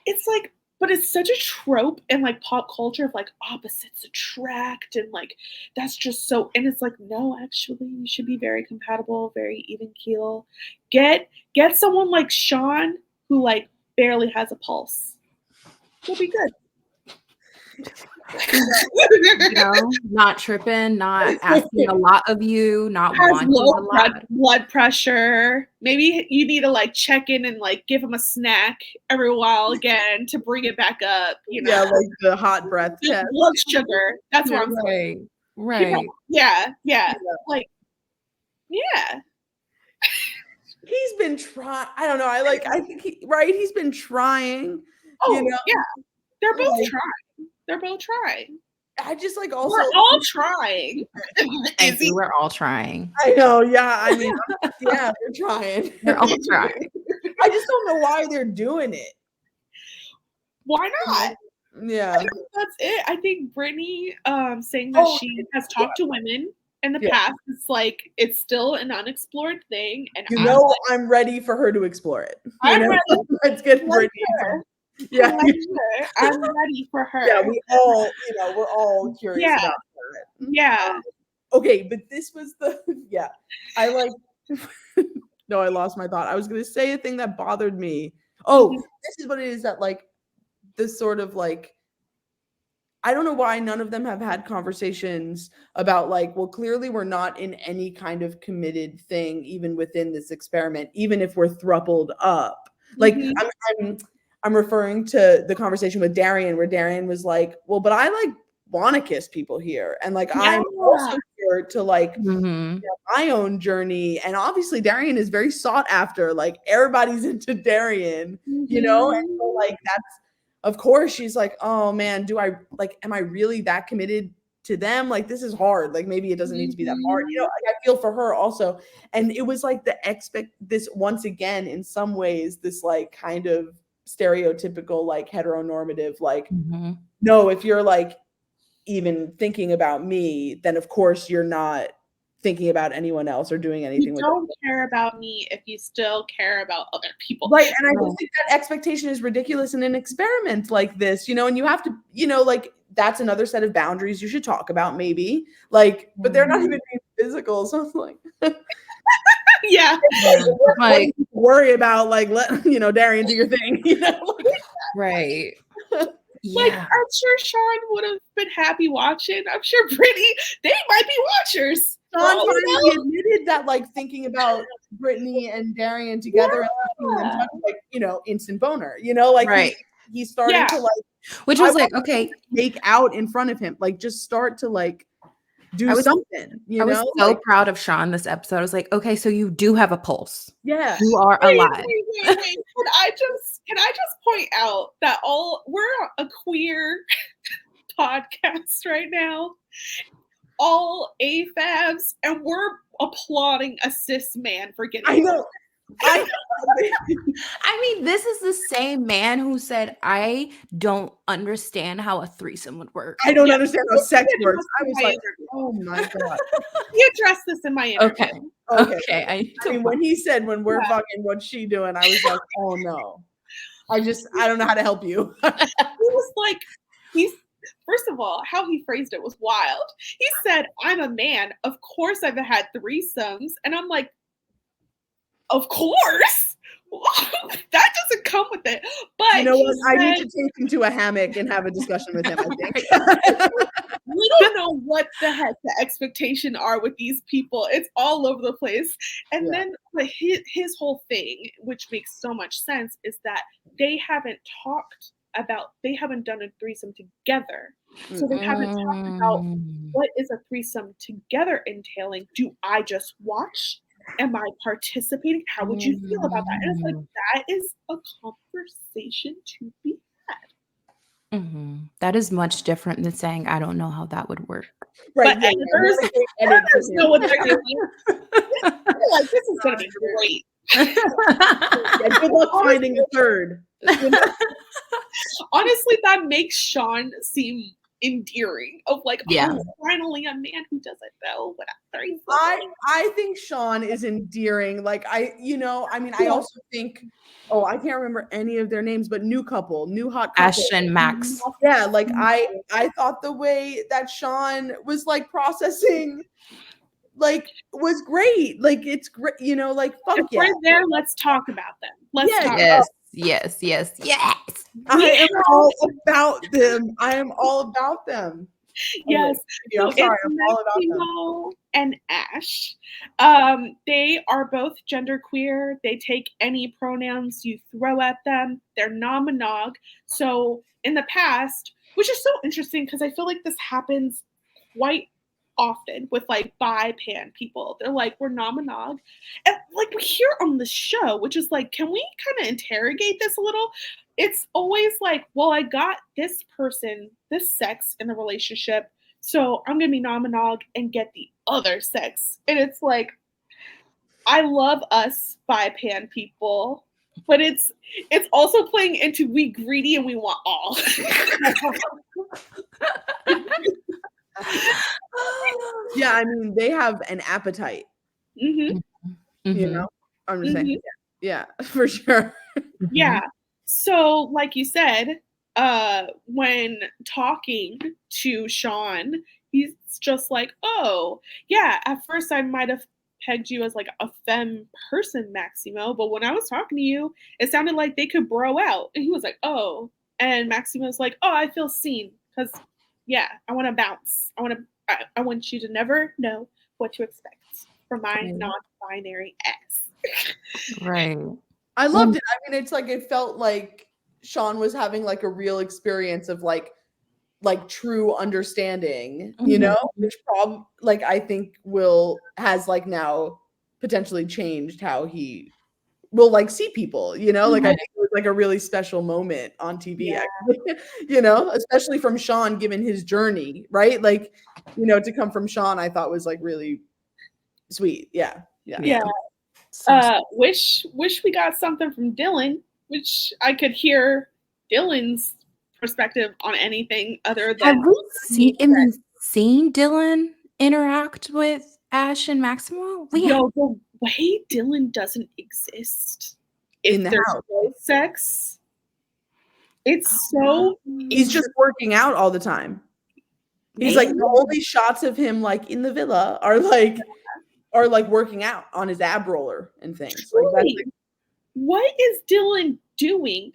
it's like, but it's such a trope in like pop culture of like opposites attract, and like that's just so, and it's like, no, actually you should be very compatible, very even keel. Get someone like Sean who like barely has a pulse. You'll be good. Not tripping, not asking a lot of you, not has wanting low a lot. blood pressure. Maybe you need to like check in and like give him a snack every while again to bring it back up. Yeah, like the hot breath test. Blood sugar. That's what I'm saying. Right. Yeah. Like, yeah. He's been trying. I don't know. I think he's been trying. Oh, yeah. They're both trying. They're both trying. I just like also. We're all trying. Thank you. We're all trying. I know. Yeah. I mean, yeah, they're trying. They're all trying. I just don't know why they're doing it. Why not? Yeah. I think that's it. I think Brittany saying that she has talked to women in the past, it's like it's still an unexplored thing. And I'm ready for her to explore it. I'm ready. Let's get Brittany. Yeah. I'm ready for her. Yeah, we're all curious about her. Yeah. Okay, but this was I like no, I lost my thought. I was gonna say a thing that bothered me. Oh, this is what it is, that like this sort of like, I don't know why none of them have had conversations about like, well, clearly we're not in any kind of committed thing, even within this experiment, even if we're thrupled up. Like I'm referring to the conversation with Darian, where Darian was like, well, but I like want to kiss people here. And like, I'm also here to like my own journey. And obviously Darian is very sought after. Like everybody's into Darian, And so like, that's, of course she's like, oh man, am I really that committed to them? Like, this is hard. Like, maybe it doesn't need to be that hard. Like, I feel for her also. And it was like this once again, in some ways, this like kind of stereotypical, like heteronormative, like, no, if you're like even thinking about me, then of course you're not thinking about anyone else or doing anything with don't care about me if you still care about other people. Right. And I just think that expectation is ridiculous in an experiment like this, and you have to, like, that's another set of boundaries you should talk about maybe, like, but they're not even being physical. So it's like, like, worry about like, let, Darian do your thing, Right. Like, I'm sure Sean would have been happy watching. I'm sure Brittany, they might be watchers. Sean finally admitted that, like, thinking about Brittany and Darian together and seeing them talk, like, instant boner, like, he's starting to like, which was like, okay, make out in front of him, like, just start to like do something. I was so proud of Sean this episode. I was like, okay, so you do have a pulse. Yeah, you are alive. Wait. Can I just point out that we're a queer podcast right now, all AFABs, and we're applauding a cis man for getting. I know. I mean, this is the same man who said, I don't understand how a threesome would work. I don't understand how sex works. I was like, oh my God. He addressed this in my interview. Okay. I mean, when he said, when we're fucking, what's she doing? I was like, oh no. I don't know how to help you. He was like, first of all, how he phrased it was wild. He said, I'm a man. Of course I've had threesomes. And I'm like, of course. That doesn't come with it. But you know what? I need to take him to a hammock and have a discussion with him, I think. We don't know what the heck the expectation are with these people. It's all over the place. And then his whole thing, which makes so much sense, is that they haven't done a threesome together. So they haven't talked about what is a threesome together entailing. Do I just watch? Am I participating? How would you feel about that? And it's like, that is a conversation to be had. That is much different than saying, I don't know how that would work. Right. But editors know what they're doing. like, this is gonna be great. Yeah, good luck finding a third. Honestly, that makes Sean seem endearing. Of like, Yeah. oh, finally a man who doesn't know what a threesome. I think Sean is endearing. Like I also think, I can't remember any of their names, but new hot couple. Ash and Max. Yeah, like I thought the way that Sean was like processing, like, was great. Like it's great, like fuck If yeah. we're there, let's talk about them. Let's talk. Yes. I am all about them. Yes. Okay, I'm sorry, I'm all about them. Maximo and Ash. They are both genderqueer. They take any pronouns you throw at them. They're non-monog. So in the past, which is so interesting because I feel like this happens quite often with like bi-pan people. They're like, we're non-monog. And like we hear on the show, which is like, can we kind of interrogate this a little? It's always like, well, I got this person, this sex in the relationship, so I'm gonna be non-monog and get the other sex. And it's like, I love us bi-pan people, but it's also playing into we greedy and we want all. Yeah, I mean, they have an appetite. Mm-hmm. You know, I'm just saying. Yeah, for sure. Yeah. So, like you said, when talking to Sean, he's just like, oh, yeah, at first I might have pegged you as like a femme person, Maximo, but when I was talking to you, it sounded like they could bro out. And he was like, oh. And Maximo's like, oh, I feel seen because, yeah, I want to bounce. I want you to never know what to expect from my non-binary ass. Right. I loved it. I mean, it's like it felt like Sean was having like a real experience of like true understanding, you know, which like I think has like now potentially changed how he will like see people, you know, like I think it was like a really special moment on TV, actually, you know, especially from Sean, given his journey, right? Like, you know, to come from Sean, I thought was like really sweet. Yeah. Wish we got something from Dylan, which I could hear Dylan's perspective on anything other than. Have we seen Dylan interact with Ash and Maximo? The way Dylan doesn't exist in the there's house. No sex. It's so. He's just working out all the time. He's like, the only shots of him like in the villa are like working out on his ab roller and things. Like, what is Dylan doing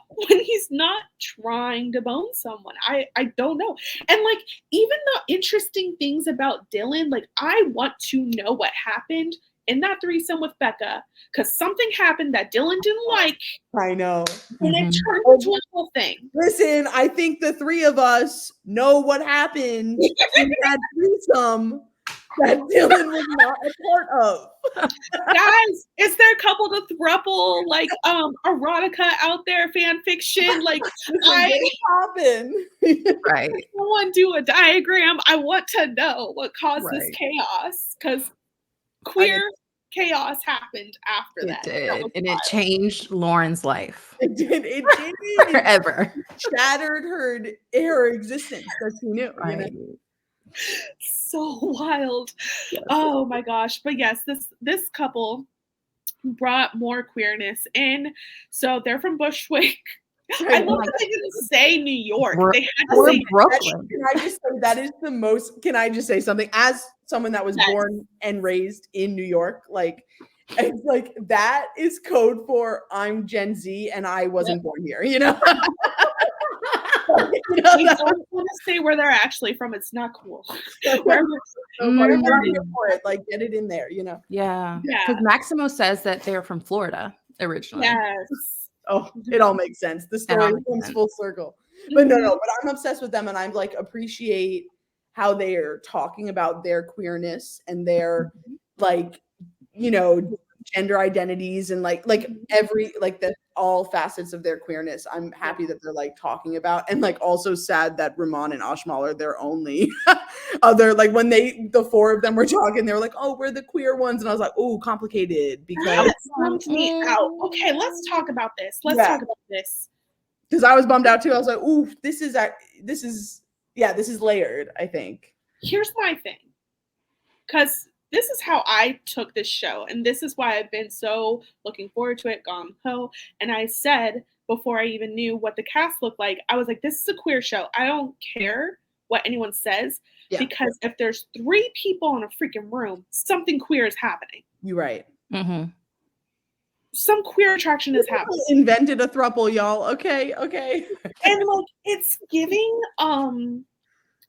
when he's not trying to bone someone? I don't know. And like, even the interesting things about Dylan, like I want to know what happened in that threesome with Becca, because something happened that Dylan didn't like. I know. And it turned into a whole thing. Listen, I think the three of us know what happened in that threesome that Dylan was not a part of. Guys, is there a couple to throuple like erotica out there, fan fiction? Like right. Someone do a diagram. I want to know what caused this chaos, because queer chaos happened after that. And it changed Lauren's life. It did forever. Shattered her existence that she knew. Right. You know? So wild. Yes. Oh my gosh. But yes, this couple brought more queerness in. So they're from Bushwick. I love that they didn't say New York. They had to say Brooklyn. Can I just say that is the most? Can I just say something? As someone that was born and raised in New York, like it's like that is code for I'm Gen Z and I wasn't born here. You know. You don't want to say where they're actually from. It's not cool. Like get it in there. You know. Yeah. Because Maximo says that they're from Florida originally. Yes. Oh, it all makes sense. The story comes full circle. But but I'm obsessed with them and I'm like appreciate how they are talking about their queerness and their like, you know, gender identities and like every like the all facets of their queerness. I'm happy that they're like talking about, and like also sad that Rehman and Ashmal are their only other, like when the four of them were talking, they were like, oh, we're the queer ones, and I was like, oh, complicated, because That bummed me out. Okay, let's talk about this. Let's talk about this. Because I was bummed out too. I was like, ooh, this is layered, I think. Here's my thing. Because this is how I took this show, and this is why I've been so looking forward to it, gung ho. And I said before I even knew what the cast looked like, I was like, this is a queer show. I don't care what anyone says, because if there's 3 people in a freaking room, something queer is happening. You're right. Mm-hmm. Some queer attraction is happening. Invented a throuple, y'all. Okay. And like, it's giving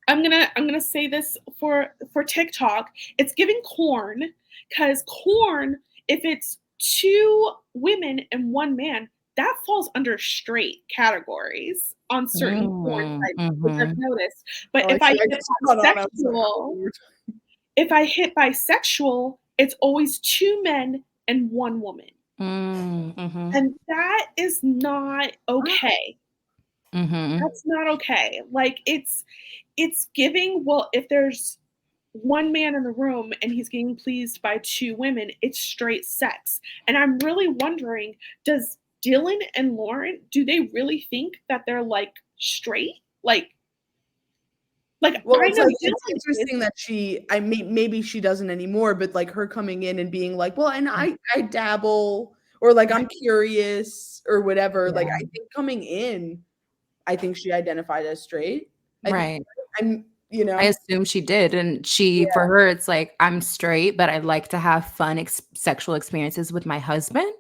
I'm gonna say this for TikTok. It's giving corn, because corn, if it's 2 women and 1 man, that falls under straight categories on certain porn sites, which I've noticed. But if I hit bisexual, it's always 2 men and 1 woman. And that is not okay. That's not okay. Like, it's giving, well, if there's 1 man in the room and he's getting pleased by 2 women, it's straight sex. And I'm really wondering, does Dylan and Lauren, do they really think that they're like straight? Like well, it's interesting that maybe she doesn't anymore, but like her coming in and being like, well, and I dabble, or like I'm curious or whatever. Like, I think coming in, I think she identified as straight. Right. I assume she did. And for her, it's like, I'm straight, but I like to have fun sexual experiences with my husband.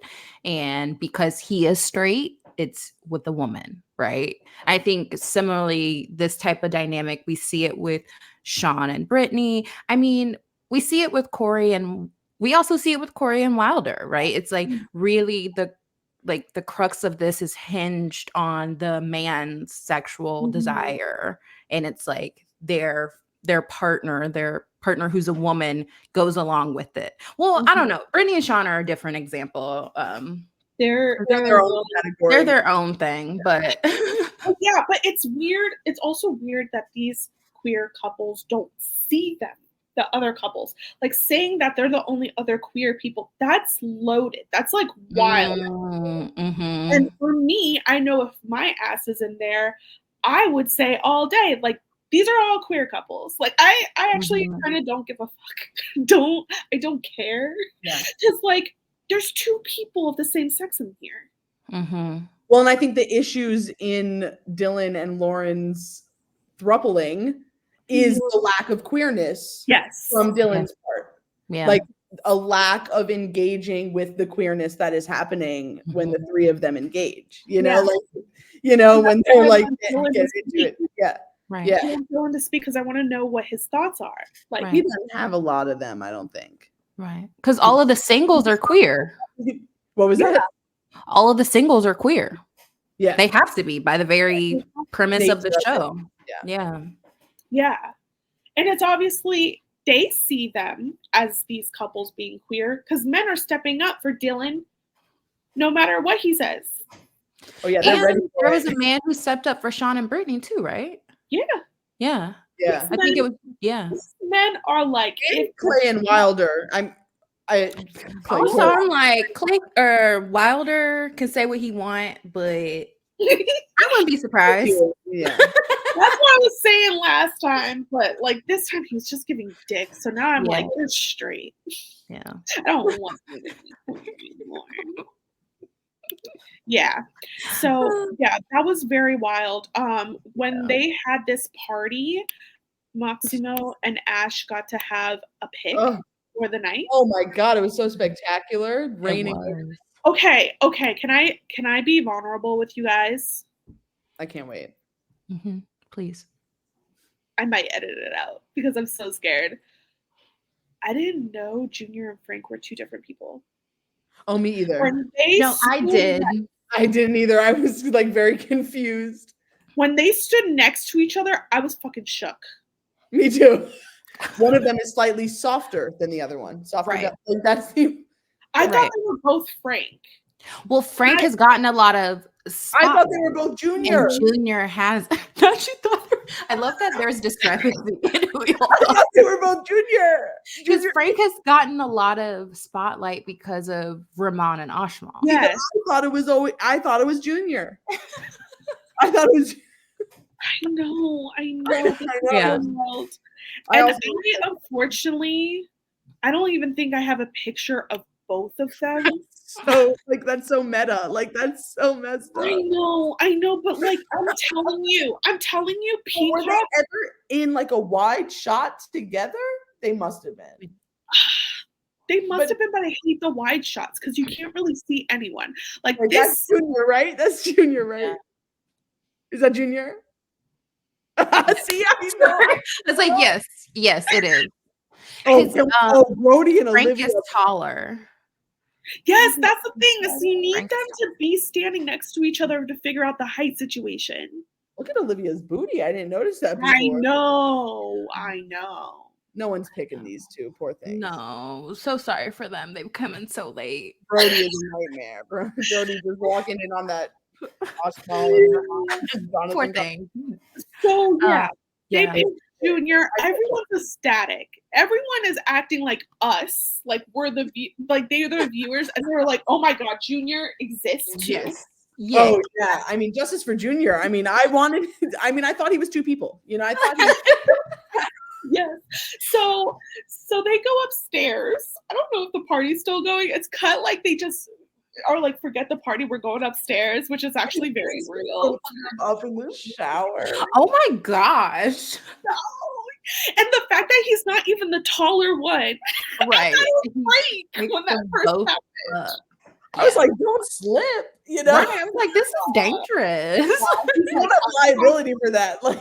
And because he is straight, it's with a woman, right? I think similarly, this type of dynamic, we see it with Sean and Brittany. I mean, we see it with Corey, and we also see it with Corey and Wilder, right? It's like really the crux of this is hinged on the man's sexual desire. And it's like their partner who's a woman goes along with it. Well, I don't know. Brittany and Sean are a different example. They're their own category. They're their own thing, but yeah, but it's weird. It's also weird that these queer couples don't see them, the other couples. Like, saying that they're the only other queer people, that's loaded. That's like wild. And for me, I know if my ass is in there, I would say all day, like, these are all queer couples. Like, I actually kind of don't give a fuck. I don't care. Because like, there's 2 people of the same sex in here. Well, and I think the issues in Dylan and Lauren's throupling is the lack of queerness from Dylan's part. Like, a lack of engaging with the queerness that is happening when the 3 of them engage. When they're like get into it. I want Dylan to speak because I want to know what his thoughts are. Like, he doesn't have a lot of them, I don't think. Right. Because all of the singles are queer. What was that? All of the singles are queer. Yeah. They have to be by the very premise of the show. Yeah. And it's obviously they see them as these couples being queer because men are stepping up for Dylan no matter what he says. Oh, yeah. And there was a man who stepped up for Sean and Brittany too, right? Yeah. I think it was, Men are like Clay and Wilder. I'm like, Clay or Wilder can say what he want, but I wouldn't be surprised. Yeah. That's what I was saying last time, but like this time he was just giving dick. So now I'm like, you're straight. Yeah. I don't want to anymore. Yeah. So that was very wild. When they had this party, Maximo and Ash got to have a pic for the night. Oh my god, it was so spectacular. Raining. Okay. Can I be vulnerable with you guys? I can't wait. Please. I might edit it out because I'm so scared. I didn't know Junior and Frank were 2 different people. Oh, me either. No, I did. I didn't either. I was like very confused. When they stood next to each other, I was fucking shook. Me too. One of them is slightly softer than the other one. Softer. Right. That's the. I thought Right. they were both Frank. Well, Frank has gotten a lot of I thought they were both Junior. and Junior has. I love that there's discrepancy in who we all I thought they were both Junior. because Frank has gotten a lot of spotlight because of Rehman and Ashmal. Yes. I thought it was Junior. I thought it was. I know. This is Yeah. so wild. I And also- unfortunately, I don't even think I have a picture of both of them. So like that's so meta. Like that's so messed up. I know, but like I'm telling you, Were Peacock. they ever in like a wide shot together? They must have been. They must But- have been, but I hate the wide shots because you can't really see anyone. Like Like, this. that's Junior, right? That's Junior, right? Yeah. Is that Junior? See, I know. It's like yes, it is. Oh, Because, Brody and Frank Olivia. is taller. Yes, that's the thing. Is you need Frank's them to be standing next to each other to figure out the height situation. Look at Olivia's booty. I didn't notice that before. I know. No one's picking these two. Poor thing. No, so sorry for them. They've come in so late. Brody is a nightmare. Brody just walking in on that. Jonathan Poor thing. So yeah, they Yeah. picked Junior. Everyone's ecstatic. Everyone is acting like us, like we're the like they're the viewers, and they're like, "Oh my god, Junior exists too." Yes. Yeah. Oh yeah. I mean, justice for Junior. I mean, I thought he was two people. You know, I thought he was Yes. So they go upstairs. I don't know if the party's still going. It's cut like they just are like, forget the party, we're going upstairs, which is actually very real. up in the shower. Oh my gosh. And the fact that he's not even the taller one. Right. Great when that first Both happened. I was like, don't slip, you know. Right. I was like, this is dangerous. You don't have liability for that. Like,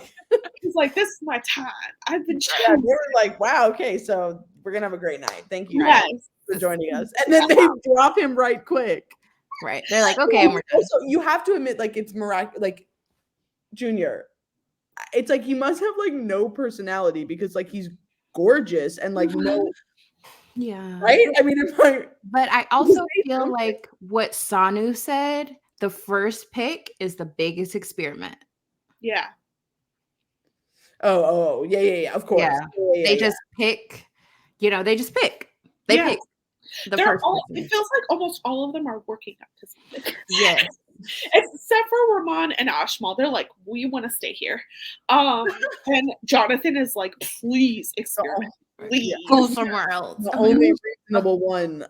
He's like, this is my time. I've been yeah, chosen. they were like, wow, okay, so we're gonna have a great night. Thank you Yes. for joining us. And then they drop him right quick. Right. They're like, okay, and we're done. Also, you have to admit, like, it's miraculous. Like, Junior, it's like he must have like no personality because like he's gorgeous and like no, Yeah. right? I mean, But I also feel like what Sanu said, the first pick is the biggest experiment. Yeah. oh, yeah, of course. Yeah. Yeah, They just pick, they just pick. They Yeah. pick the They're first all, person. it feels like almost all of them are working up to something. Yes. Except for Rehman and Ashmal. They're like, we want to stay here. And Jonathan is like, please experiment. Please. Go somewhere else. the only reasonable one,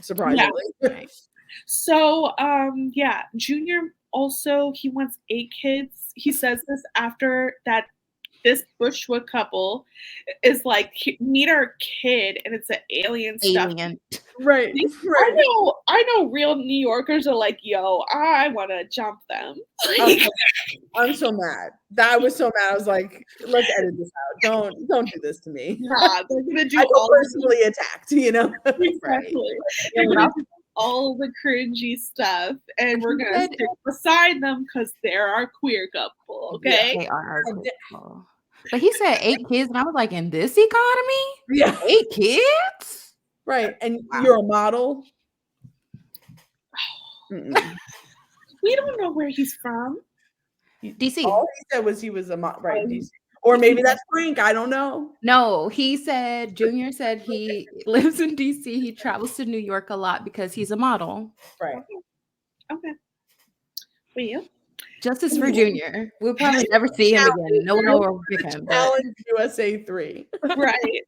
surprisingly. Right. So, yeah, Junior also, he wants 8 kids. He says this after that this Bushwood couple is like, meet our kid, and it's an alien stuff. Alien. Right. I know real New Yorkers are like, yo, I want to jump them. I'm so mad. That was so mad. I was like, let's edit this out. Don't do this to me. Nah, they're gonna do I feel all personally attacked, you know? exactly. They're gonna do all the cringy stuff, and we're gonna stick beside them because they're our queer couple. Okay. They are our couple. But he said 8 kids, and I was like, in this economy? Yeah. 8 kids? Right. And you're a model. Mm-mm. We don't know where he's from. DC. All he said was he was a model. Right. DC. Or maybe that's Frank. I don't know. No, he said, Junior said he lives in DC. He travels to New York a lot because he's a model. Right. Okay. Well, Justice for Junior. We'll probably never see him again. No one will pick him. But Challenge USA 3. right.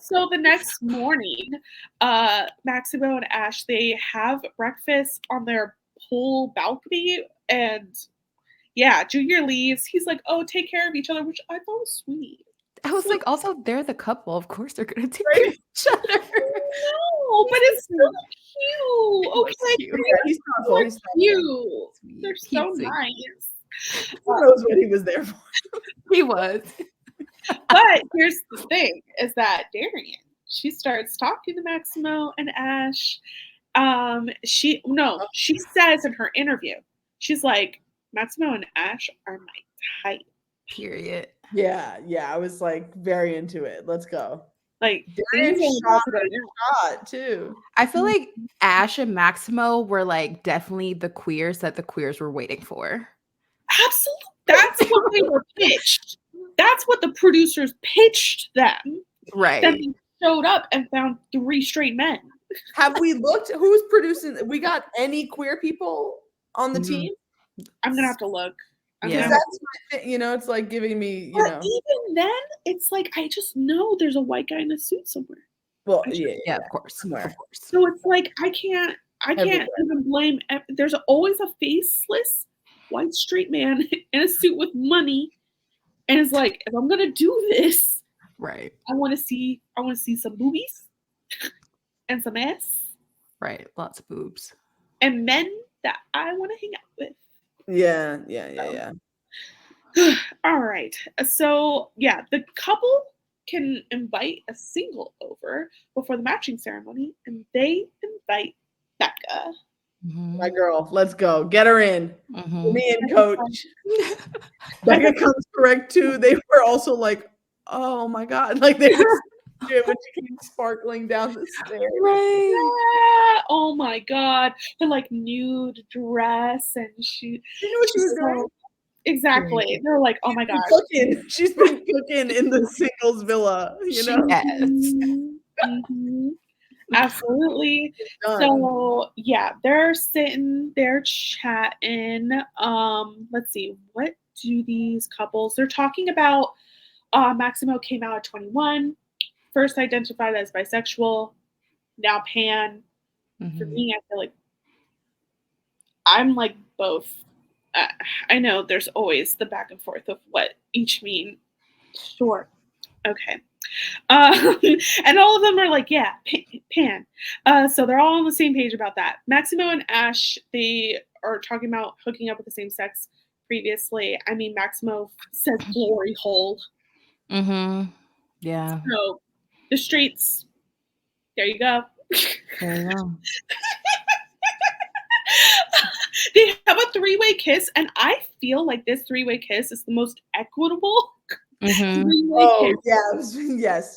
So the next morning, Maximo and Ash, they have breakfast on their pool balcony, and yeah, Junior leaves. He's like, oh, take care of each other, which I thought was sweet. I was like, also, they're the couple. Of course, they're going to take care of each other. No, but it's so cute. Okay, cute. Yeah, he's thoughtful. they're He's thoughtful. cute. They're so He's nice. Who knows what he was there for? He was. But here's the thing: is that Darian? She starts talking to Maximo and Ash. She says in her interview, she's like, Maximo and Ash are my type. Period. Yeah. I was like very into it. Let's go. Like Darian things are shot about to go her down. shot too. I feel like Ash and Maximo were like definitely the queers that the queers were waiting for. Absolutely. That's what they were pitched. That's what the producers pitched them. Then Right. they showed up and found 3 straight men. Have we looked? Who's producing? We got any queer people on the Mhm. team? I'm gonna have to look. I'm Yeah. gonna Because have that's my thing. You know, it's like giving me, But even then, it's like I just know there's a white guy in a suit somewhere. well, I just- yeah, Yeah, of course. somewhere. Of course. So it's like I can't Everywhere. even blame. There's always a faceless white straight man in a suit with money, and it's like if I'm gonna do this, Right. I want to see some boobies and some ass Right. Lots of boobs. and men that I want to hang out with. Yeah. All right. So, yeah, the couple can invite a single over before the matching ceremony, and they invite Becca. Mhm. My girl, let's go. Get her in. Mhm. Me and coach. Becca comes correct too. They were also like, oh my God. Like they were when she came sparkling down the stairs. Right. Yeah. Oh my God. The like nude dress, and she You know what she was doing? Exactly. They're like, oh my God. Cooking. She's been cooking in the singles villa, you know? Yes. Mhm. Absolutely. Done. So yeah, they're sitting, they're chatting. Let's see, what do these couples? They're talking about Maximo came out at 21, first identified as bisexual, now pan. For Mhm. me, I feel like I'm like both. I know there's always the back and forth of what each mean. Sure. Okay. And all of them are like, yeah, pan. So they're all on the same page about that. Maximo and Ash, they are talking about hooking up with the same sex previously. I mean, Maximo says glory hole. Mhm. Yeah. So the streets, there you go. There you go. They have a 3-way kiss, and I feel like this 3-way kiss is the most equitable Mhm. 3-way Oh, kiss.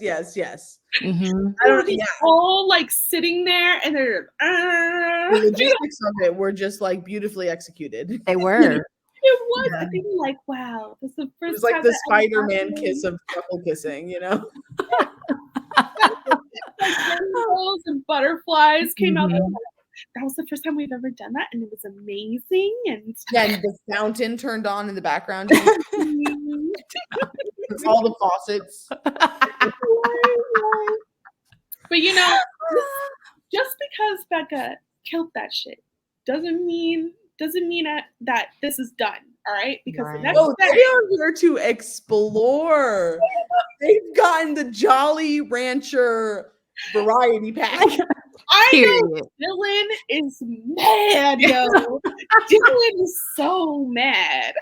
yes. Mhm. I don't, They're yeah. all like sitting there, and they're The logistics of it were just like beautifully executed. They were. It was. Yeah. I think like, wow, this is the It first was like time the that ever Spider-Man happened. kiss of couple kissing, you know? Like rainbows and butterflies came out. Mhm. That was the first time we've ever done that, and it was amazing. And Yeah, and the fountain turned on in the background. All the faucets. But you know, just because Becca killed that shit doesn't mean that this is done. All right, because the Right. next Oh, step, they are here to explore. They've gotten the Jolly Rancher variety pack. I know Period. Dylan is mad, yo. Dylan is so mad.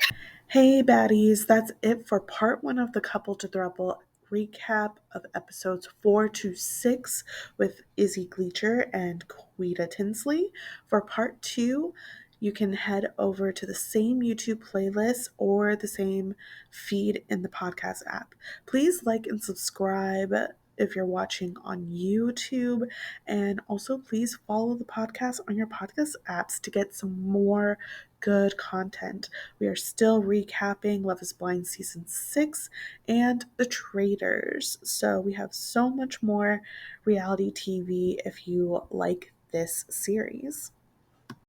Hey baddies, that's it for part 1 of the Couple to Throuple recap of episodes 4 to 6 with Izzy Gleicher and Quita Tinsely. For part 2, you can head over to the same YouTube playlist or the same feed in the podcast app. Please like and subscribe if you're watching on YouTube, and also please follow the podcast on your podcast apps to get some more good content. We are still recapping Love is Blind Season 6 and The Traitors. So we have so much more reality TV if you like this series.